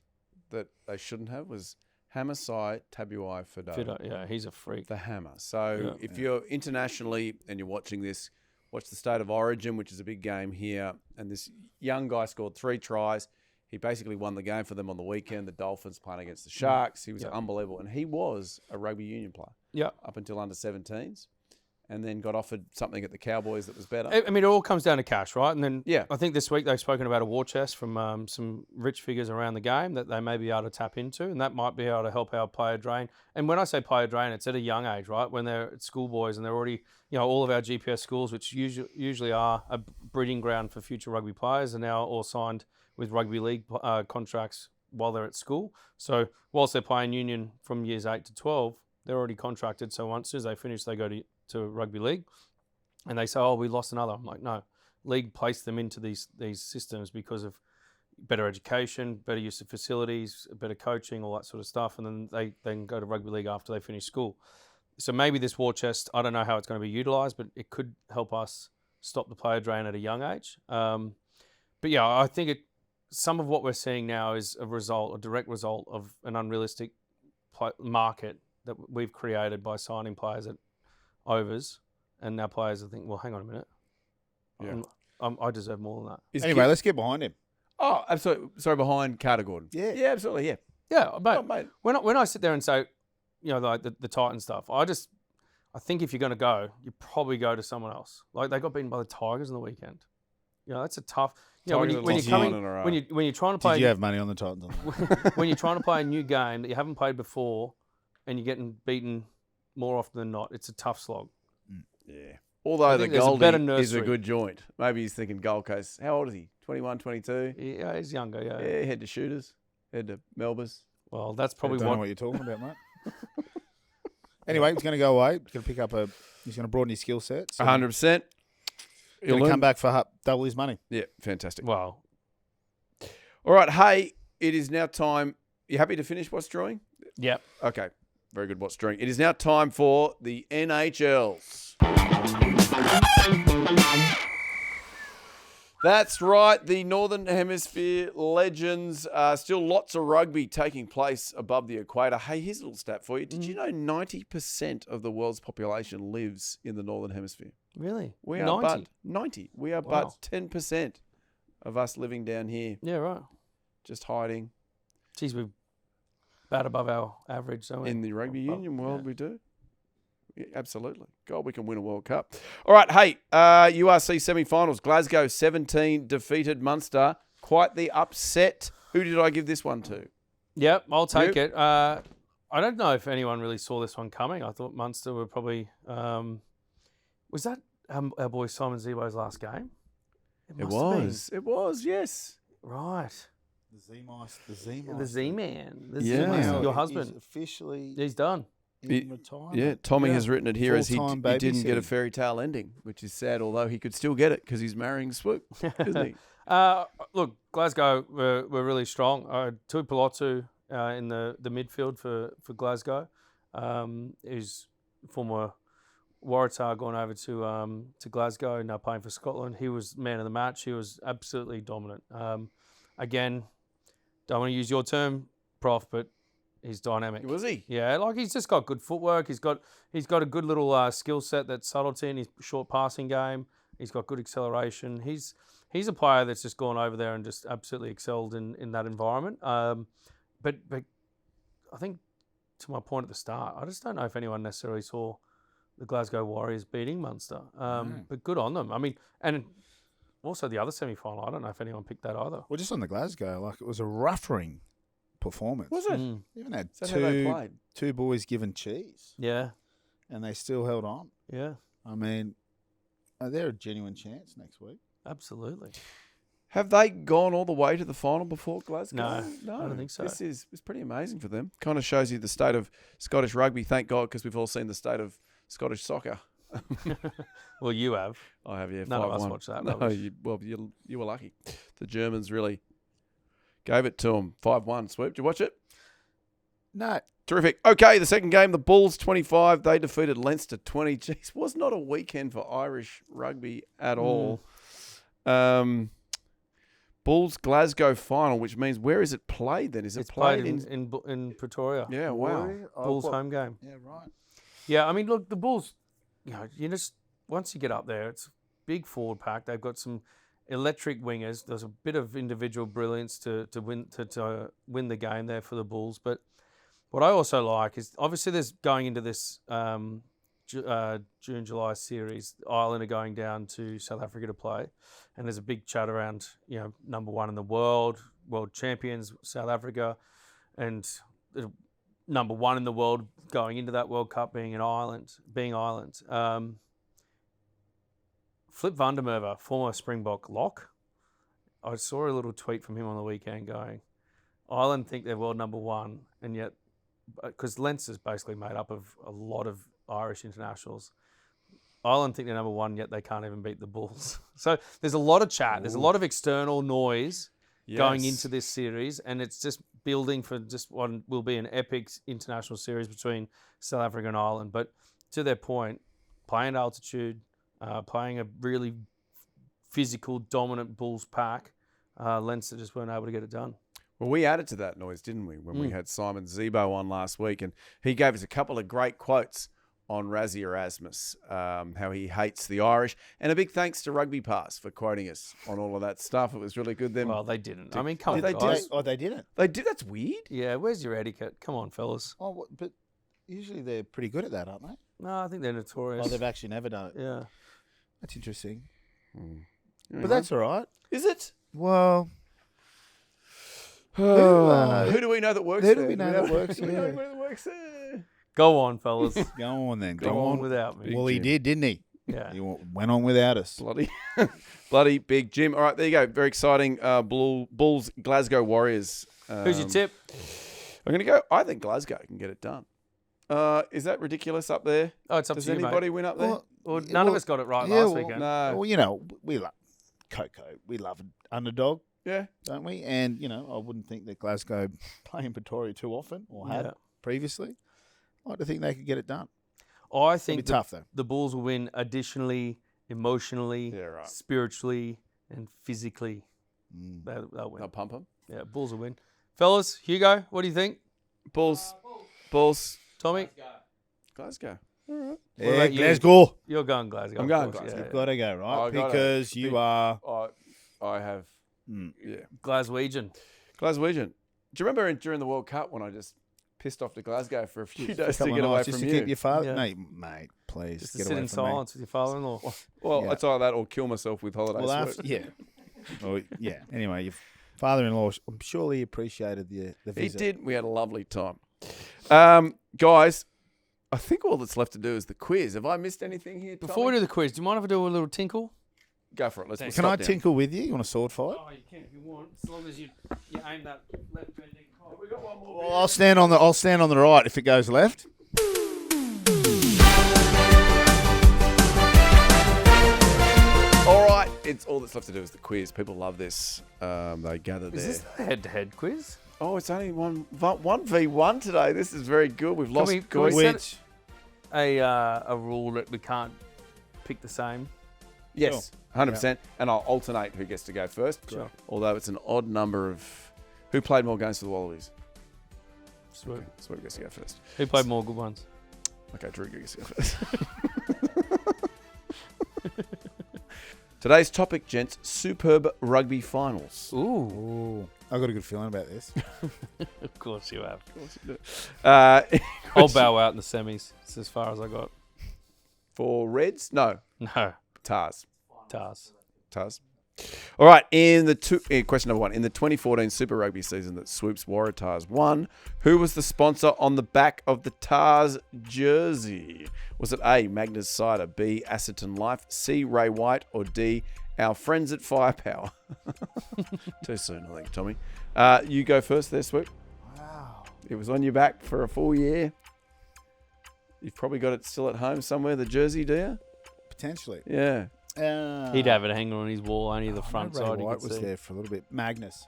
that they shouldn't have was Hamasai Tabuai Fido. Fido, yeah, he's a freak. The Hammer. So Yeah. if you're internationally and you're watching this, watch the State of Origin, which is a big game here. And this young guy scored 3 tries. He basically won the game for them on the weekend. The Dolphins playing against the Sharks. He was unbelievable. And he was a rugby union player up until under 17s. And then got offered something at the Cowboys that was better. I mean, it all comes down to cash, right? And then Yeah. I think this week they've spoken about a war chest from some rich figures around the game that they may be able to tap into, and that might be able to help our player drain. And when I say player drain, it's at a young age, right? When they're at schoolboys and they're already, all of our GPS schools, which usually are a breeding ground for future rugby players, are now all signed with rugby league contracts while they're at school. So whilst they're playing union from years 8 to 12, they're already contracted. So once as they finish, they go to rugby league, and they say, "Oh, we lost another." I'm like, no, league placed them into these systems because of better education, better use of facilities, better coaching, all that sort of stuff, and then they then go to rugby league after they finish school. So maybe this war chest, I don't know how it's going to be utilised, but it could help us stop the player drain at a young age. But yeah, I think some of what we're seeing now is a direct result of an unrealistic market that we've created by signing players at overs, and now players think, well, hang on a minute, I deserve more than that. Anyway, let's get behind him. Oh, absolutely. Sorry, behind Carter Gordon. Yeah. Yeah, absolutely, yeah. Yeah, but Oh, mate. when I sit there and say, like the Titan stuff, I think if you're going to go, you probably go to someone else. Like they got beaten by the Tigers on the weekend. That's a tough. When you're trying to play, Did you have money on the Titans? when you're trying to play a new game that you haven't played before, and you're getting beaten more often than not, it's a tough slog. Yeah. Although the think there's a Goldie better is a nursery. good joint. Maybe he's thinking Gold Coast. How old is he? 21, 22? Yeah, he's younger. Yeah. Yeah, head to Shooters, head to Melbourne's. Well, that's Probably probably don't know what you're talking about, mate. Anyway, he's going to go away. He's going to pick up he's going to broaden his skill set. So 100%. He's going to come back for double his money. Yeah, fantastic. Well, All right, hey, it is now time. You happy to finish what's drawing? yep. Okay, very good what's drawing. It is now time for the NHLs. That's right, the Northern Hemisphere Legends. Still lots of rugby taking place above the equator. Hey, here's a little stat for you. Did you know 90% of the world's population lives in the Northern Hemisphere? Really? We are 90? but 90. We are Wow. but 10% of us living down here, Yeah, right. just hiding. Geez, we're bad above our average, don't we? In the rugby Above- union world, yeah. we do. Yeah, absolutely. God, we can win a World Cup. All right, hey, URC semi-finals. Glasgow 17 defeated Munster. Quite the upset. Who did I give this one to? Yep, I'll take it. I don't know if anyone really saw this one coming. I thought Munster were probably... was that our boy Simon Zebo's last game? It must have been. was. It was. Yes. Right. The Z-Mice. The Z-Man. The Yeah. Z-Man. Now Your He's husband. officially He's done. in retirement. Yeah. Tommy Yeah. has written it here as he Full-time didn't get a babysitting. fairy tale ending, which is sad. Although he could still get it because he's marrying Swoop, isn't he? Look, Glasgow were really strong. Tui Pilotu in the midfield for Glasgow. He's former Waratah gone over to Glasgow, now playing for Scotland. He was man of the match. He was absolutely dominant. Again, don't want to use your term, Prof, but he's dynamic. Was he? Yeah, like he's just got good footwork. He's got a good little skill set, that subtlety in his short passing game. He's got good acceleration. He's a player that's just gone over there and just absolutely excelled in that environment. But I think, to my point at the start, I just don't know if anyone necessarily saw the Glasgow Warriors beating Munster. But good on them. I mean, and also the other semi-final, I don't know if anyone picked that either. Well, just on the Glasgow, like it was a rough-ring performance. Was it? Even had Is that how they played? two boys given cheese, Yeah, and they still held on. yeah, I mean, they're a genuine chance next week. absolutely. Have they gone all the way to the final before Glasgow? No, I don't think so. It's pretty amazing for them. Kind of shows you the state of Scottish rugby. Thank God, because we've all seen the state of Scottish soccer. Well, you have. I have, yeah. None of us 5-1. watched that No, rubbish. you were lucky. The Germans really gave it to them. 5-1. Swoop, did you watch it? No, Terrific. Okay, the second game, the Bulls 25. They defeated Leinster 20. Jeez, was not a weekend for Irish rugby at all. Bulls Glasgow final, which means where is it played then? Is it It's played played in Pretoria. Yeah, wow. Bulls home game. Yeah, right. Yeah, I mean, look, the Bulls, you just, once you get up there, it's a big forward pack. They've got some electric wingers. There's a bit of individual brilliance to win the game there for the Bulls. But what I also like is, obviously, there's going into this June-July series, Ireland are going down to South Africa to play. And there's a big chat around, number one in the world champions, South Africa, and the number one in the world going into that World Cup being Ireland. Flip Vandermerwe, former Springbok lock, I saw a little tweet from him on the weekend going, Ireland think they're world number one, and yet, because Leinster's basically made up of a lot of Irish internationals, Ireland think they're number one, yet they can't even beat the Bulls. So there's a lot of chat. There's a lot of external noise going into this series, and it's just building for just what will be an epic international series between South Africa and Ireland. But to their point, playing at altitude, playing a really physical, dominant Bulls pack, Leinster just weren't able to get it done. Well, we added to that noise, didn't we, when we had Simon Zebo on last week, and he gave us a couple of great quotes on Razzie Erasmus, how he hates the Irish. And a big thanks to Rugby Pass for quoting us on all of that stuff. It was really good. Well, they didn't. I mean, come on, they guys. did. They didn't. They did. That's weird. Yeah, where's your etiquette? Come on, fellas. Oh, but usually they're pretty good at that, aren't they? No, I think they're notorious. Oh, they've actually never done it. Yeah. That's interesting. Anyway. But that's all right. Is it? Well, Who do we know that works who there? do we know that works Who do we know there? that works there? Go on, fellas. Go on then. Go on without me. Well, he did, didn't he? Yeah. He went on without us. Bloody big Jim. All right, there you go. Very exciting. Bulls Glasgow Warriors. Who's your tip? I'm going to go. I think Glasgow can get it done. Is that ridiculous up there? Oh, it's up Does to you, anybody mate. win up there? Well, none of us got it right yeah, last well, weekend. No. Well, we love KOKO. We love an underdog, Yeah. don't we? And, I wouldn't think that Glasgow play in Pretoria too often or had Yeah. previously. I like to think they could get it done. I It'll be think tough, though. the Bulls will win additionally, emotionally, Yeah, right. spiritually, and physically. They'll win. I'll pump them. Yeah, Bulls will win. Fellas, Hugo, what do you think? Bulls. Tommy? Glasgow. What Yeah, about you? Glasgow. You're going Glasgow. I'm of going course, Glasgow. yeah. You've got to go, right? I gotta Because you are... I have. Mm. Yeah. Glaswegian. Glaswegian. Do you remember during the World Cup when I just pissed off to Glasgow for a few days to couple get of away nights from just you? to keep your father... Yeah. No, mate, please, Just to get sit away in from me. silence with your father-in-law. Well, Yeah. it's either that or kill myself with holidays. Well, work. after, yeah. Well, yeah. Anyway, your father-in-law, I'm sure he appreciated the He visit. did. We had a lovely time. Guys, I think all that's left to do is the quiz. Have I missed anything here, Before we do the quiz, do you mind if I do a little tinkle? Go for it. Let's Can I tinkle with you? You want a sword fight? Oh, you can if you want, as long as you aim that left bending. Oh, we got one more. Well, I'll stand on the right if it goes left. All right, it's all that's left to do is the quiz. People love this. They gather there. Is this the head-to-head quiz? Oh, it's only 1v1 today. This is very good. We've lost Can we Goy. set a rule that we can't pick the same? Yes, 100%. And I'll alternate who gets to go first. Sure. Although it's an odd number of... Who played more games for the Wallabies? Sweet. Sweet gets to go first. Who played more good ones? Okay, Drew gets to go first. Today's topic, gents, superb rugby finals. Ooh. I've got a good feeling about this. Of course you have. I'll I'll bow out in the semis. It's as far as I got. For Reds? No, No. Tars. Tars. All right, question number 1. In the 2014 Super Rugby season that Swoops Waratahs won, who was the sponsor on the back of the Tars jersey? Was it A, Magnus Cider, B, Aceton Life, C, Ray White, or D, our friends at Firepower? Too soon, I think, Tommy. You go first there, Swoop. Wow. It was on your back for a full year. You've probably got it still at home somewhere, the jersey, do you? Potentially. Yeah. He'd have it hanging on his wall, only the front Ray side you White could was see. there for a little bit. Magnus.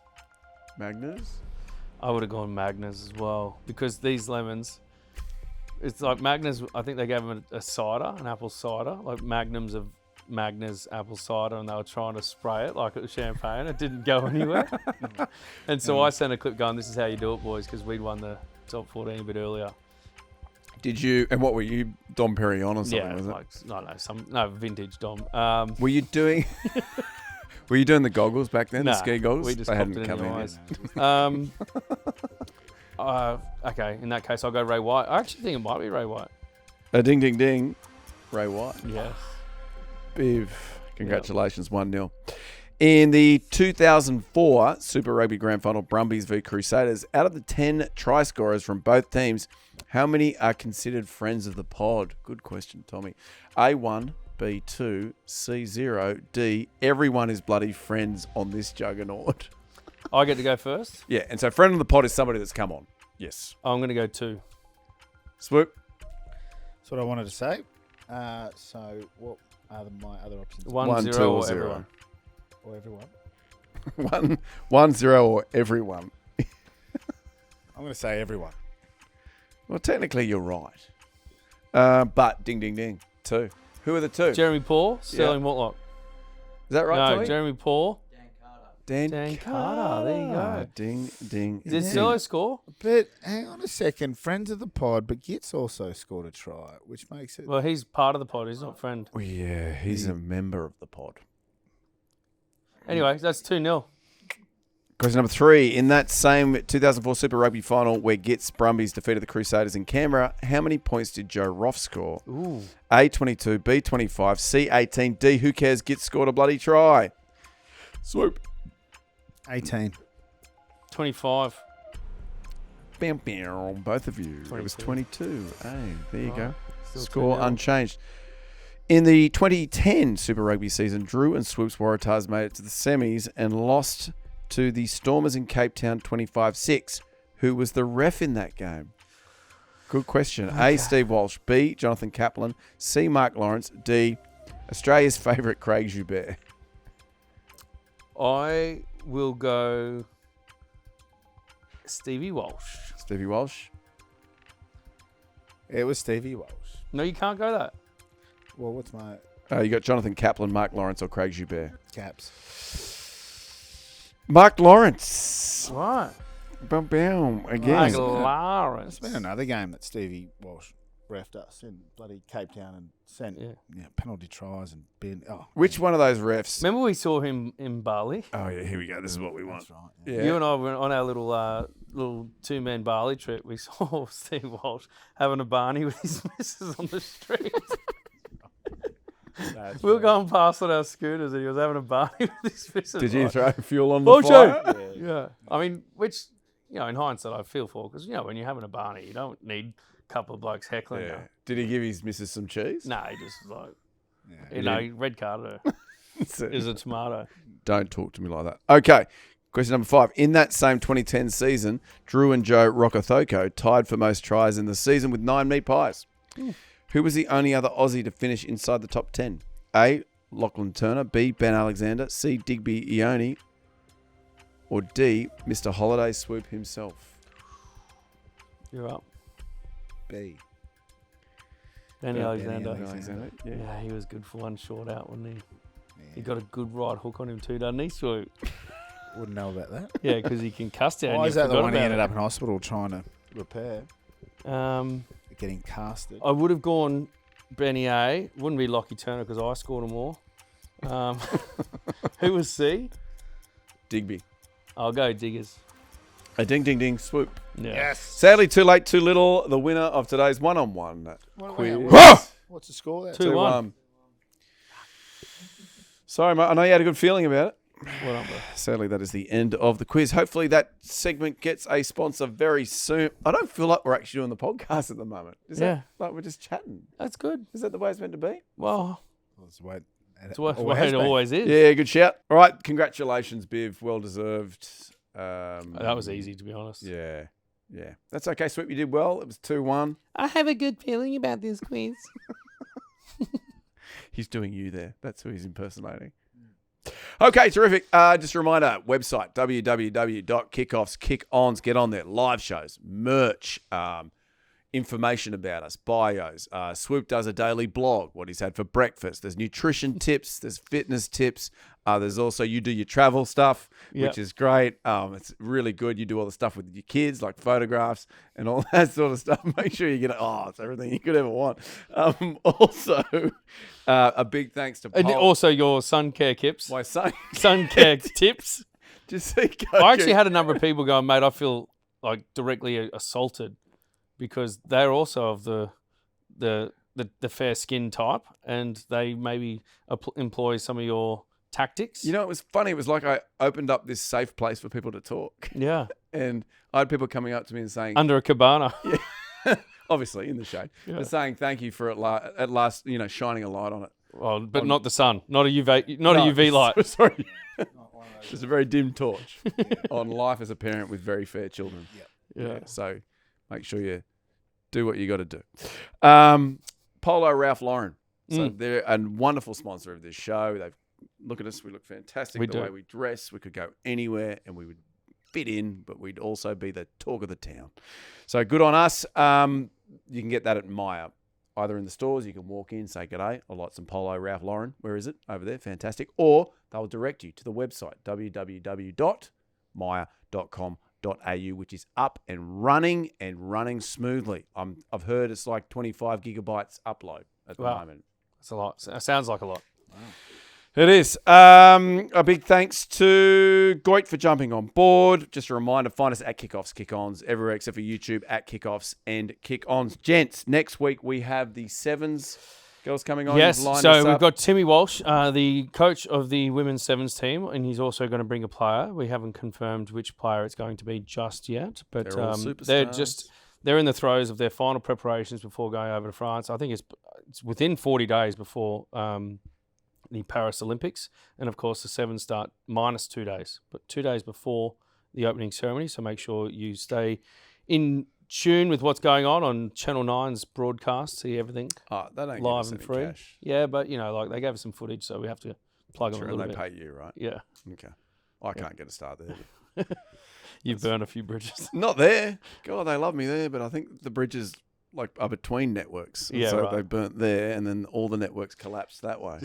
Magnus? I would have gone Magnus as well, because these lemons, it's like Magnus, I think they gave him a cider, an apple cider, like magnums of Magnus apple cider, and they were trying to spray it like it was champagne. It didn't go anywhere. And so I sent a clip going, this is how you do it, boys, because we'd won the top 14 a bit earlier. Did you, and what were you, Dom Perignon or something, Yeah, was it? like, vintage Dom. Were you doing the goggles back then, the Nah, ski goggles? we just They copped hadn't it in come the in eyes. Okay, in that case, I'll go Ray White. I actually think it might be Ray White. yet. Ding, ding, ding. Ray White. Yes. Biv. Congratulations, 1-0. In the 2004 Super Rugby Grand Final, Brumbies v Crusaders, out of the 10 try scorers from both teams, how many are considered friends of the pod? Good question, Tommy. A1, B2, C0, D, everyone is bloody friends on this juggernaut. I get to go first? Yeah, and so friend of the pod is somebody that's come on. Yes. I'm going to go 2. Swoop. That's what I wanted to say. So what are my other options? 1-0 2 or 0. everyone. Or everyone? 1-0 or everyone. I'm going to say everyone. Well, technically you're right. But ding, ding, ding. 2. Who are the 2? Jeremy Paul, Sterling Mortlock. Is that right, No, Tommy? Jeremy Paul, Dan Carter. There you go. Ding, ding, Did ding. Silo score? But hang on a second. Friends of the pod, but Gitz also scored a try, which makes it... Well, he's part of the pod. He's not friend. Oh, yeah, he's a member of the pod. Anyway, that's 2-0. Question number 3. In that same 2004 Super Rugby final where Gitz Brumbies defeated the Crusaders in Canberra, how many points did Joe Roff score? Ooh. A, 22, B, 25, C, 18, D, who cares? Gitz scored a bloody try. Swoop. 18. 25. Bam, bam, both of you. It was 22. Hey, there you go. Still Score 2-0. unchanged. In the 2010 Super Rugby season, Drew and Swoops Waratahs made it to the semis and lost to the Stormers in Cape Town 25-6. Who was the ref in that game? Good question. A, Steve Walsh. B, Jonathan Kaplan. C, Mark Lawrence. D, Australia's favourite Craig Joubert. I will go Stevie Walsh. Stevie Walsh. It was Stevie Walsh. No, you can't go that. Well, what's my You got Jonathan Kaplan, Mark Lawrence, or Craig Joubert? caps? Mark Lawrence. Right. Bam, bam. Mark Again. Lawrence. It's been another game that Stevie Walsh refed us in bloody Cape Town and sent penalty tries and bin. Oh, Which one of those refs? Remember we saw him in Bali? Oh, yeah, here we go. This is what we want. that's right. Yeah. You and I were on our little two-man Bali trip. We saw Steve Walsh having a Barney with his missus on the street. That's We were right. going past on our scooters and he was having a Barney with his missus. Did you like, throw fuel on the Walshy! fire? Yeah. I mean, which, in hindsight, I feel for because when you're having a Barney, you don't need a couple of blokes heckling you. Did he give his missus some cheese? No, he just was like, red carded her. It was a tomato. Don't talk to me like that. Okay. Question number 5. In that same 2010 season, Drew and Joe Rokothoko tied for most tries in the season with 9 meat pies. Who was the only other Aussie to finish inside the top 10? A. Lachlan Turner. B. Ben Alexander. C. Digby Ione. Or D. Mr. Holiday Swoop himself. You're up. B. Benny Alexander. Alexander. Yeah, he was good for one short out, wasn't he? He got a good right hook on him too, doesn't he? Swoop. Wouldn't know about that. Yeah, because he concussed you. Why is that the forgot one he about ended it. up in hospital trying to repair? Getting casted. I would have gone Benny A. Wouldn't be Lockie Turner because I scored him more. Who was C? Digby. I'll go Diggers. A ding, ding, ding, swoop. Yeah. Yes. Sadly, too late, too little. The winner of today's one-on-one quiz. What's the score there? 2-1. Sorry, mate. I know you had a good feeling about it. Well done, bro. Sadly, that is the end of the quiz. Hopefully, that segment gets a sponsor very soon. I don't feel like we're actually doing the podcast at the moment. Is that like we're just chatting? That's good. Is that the way it's meant to be? Well, That's the way it's what it always is. Yeah, good shout. All right, congratulations, Biv. Well deserved. That was easy, to be honest. Yeah. That's okay, Swoop. You did well. It was 2-1. I have a good feeling about this quiz. He's doing you there. That's who he's impersonating. Okay, terrific. Just a reminder, website, www.kickoffs, kick-ons. Get on there. Live shows, merch, information about us, bios. Swoop does a daily blog, what he's had for breakfast. There's nutrition tips. There's fitness tips. There's also you do your travel stuff, which is great. It's really good. You do all the stuff with your kids, like photographs and all that sort of stuff. Make sure you get it's everything you could ever want. Also, a big thanks to And Paul. also your sun care tips. My son. Sun care tips. Just see I actually had a number of people going, mate, I feel like directly assaulted because they're also of the fair skin type and they maybe employ some of your tactics. You know, it was funny. It was like I opened up this safe place for people to talk. Yeah. And I had people coming up to me and saying... Under a cabana. Yeah. Obviously, in the shade. Yeah. But saying thank you for at last, shining a light on it. Well, but not the sun. Not a UV light. Sorry. Just a very dim torch on life as a parent with very fair children. Yeah. So make sure you do what you got to do. Polo Ralph Lauren. So they're a wonderful sponsor of this show. Look at us. We look fantastic. Way we dress. We could go anywhere and we would fit in, but we'd also be the talk of the town. So good on us. You can get that at Maya. Either in the stores, you can walk in, say, g'day, I'd like some Polo Ralph Lauren. Where is it? Over there. Fantastic. Or they'll direct you to the website, www.maya.com.au, which is up and running smoothly. I've heard it's like 25 gigabytes upload at the moment. That's a lot. It sounds like a lot. Wow. It is. A big thanks to Goit for jumping on board. Just a reminder, find us at Kickoffs, Kick-Ons, everywhere except for YouTube, at Kickoffs and Kick-Ons. Gents, next week we have the Sevens girls coming on. Yes, so we've got Timmy Walsh, the coach of the women's Sevens team, and he's also going to bring a player. We haven't confirmed which player it's going to be just yet, but they're all superstars. They're in the throes of their final preparations before going over to France. I think it's within 40 days before the Paris Olympics, and of course the Sevens start minus 2 days, but 2 days before the opening ceremony. So make sure you stay in tune with what's going on Channel 9's broadcast. See everything live and free. Cash. Yeah, but they gave us some footage, so we have to plug them a little bit. They pay you, right? Yeah. Okay. I can't get a start there. You've burned a few bridges. Not there. God, they love me there, but I think the bridges are between networks. Yeah, so right. they burnt there, and then all the networks collapsed that way.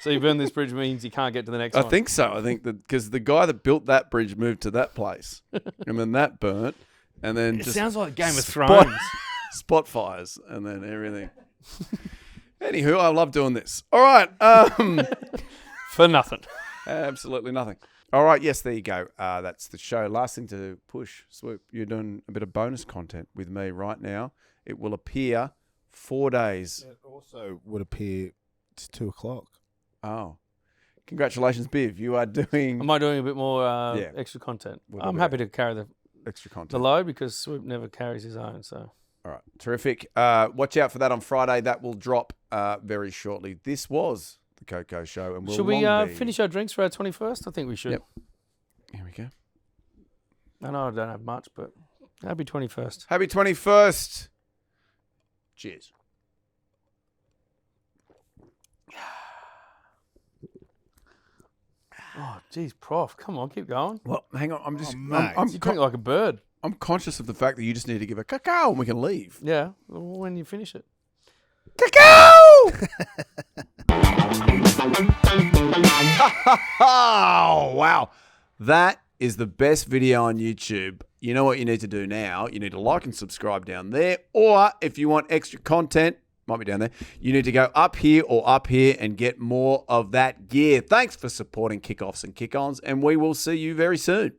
So you burn this bridge means you can't get to the next one. I think so. I think that because the guy that built that bridge moved to that place, and then that burnt, and then it just sounds like Game of Thrones. Spot fires, and then everything. Anywho, I love doing this. All right. For nothing. Absolutely nothing. All right, yes, there you go. That's the show. Last thing to push, Swoop, you're doing a bit of bonus content with me right now. It will appear 4 days. It also would appear to 2 o'clock. Oh. Congratulations, Biv. You are doing... Am I doing a bit more extra content? I'm happy to carry extra content. the load because Swoop never carries his own. So All right, terrific. Watch out for that on Friday. That will drop very shortly. This was the KOKO Show, and we'll should we long be... finish our drinks for our 21st? I think we should. Yep. Here we go. I know I don't have much, but happy 21st. Happy 21st. Cheers. Oh, geez, Prof, come on, keep going. Well, hang on. I'm just. mate. I'm You drink like a bird. I'm conscious of the fact that you just need to give a cacao and we can leave. Yeah, when you finish it. Cacao! Oh, wow. That is the best video on YouTube. You know what you need to do now? You need to like and subscribe down there. Or if you want extra content, might be down there, you need to go up here or up here and get more of that gear. Thanks for supporting Kickoffs and Kick-Ons, and we will see you very soon.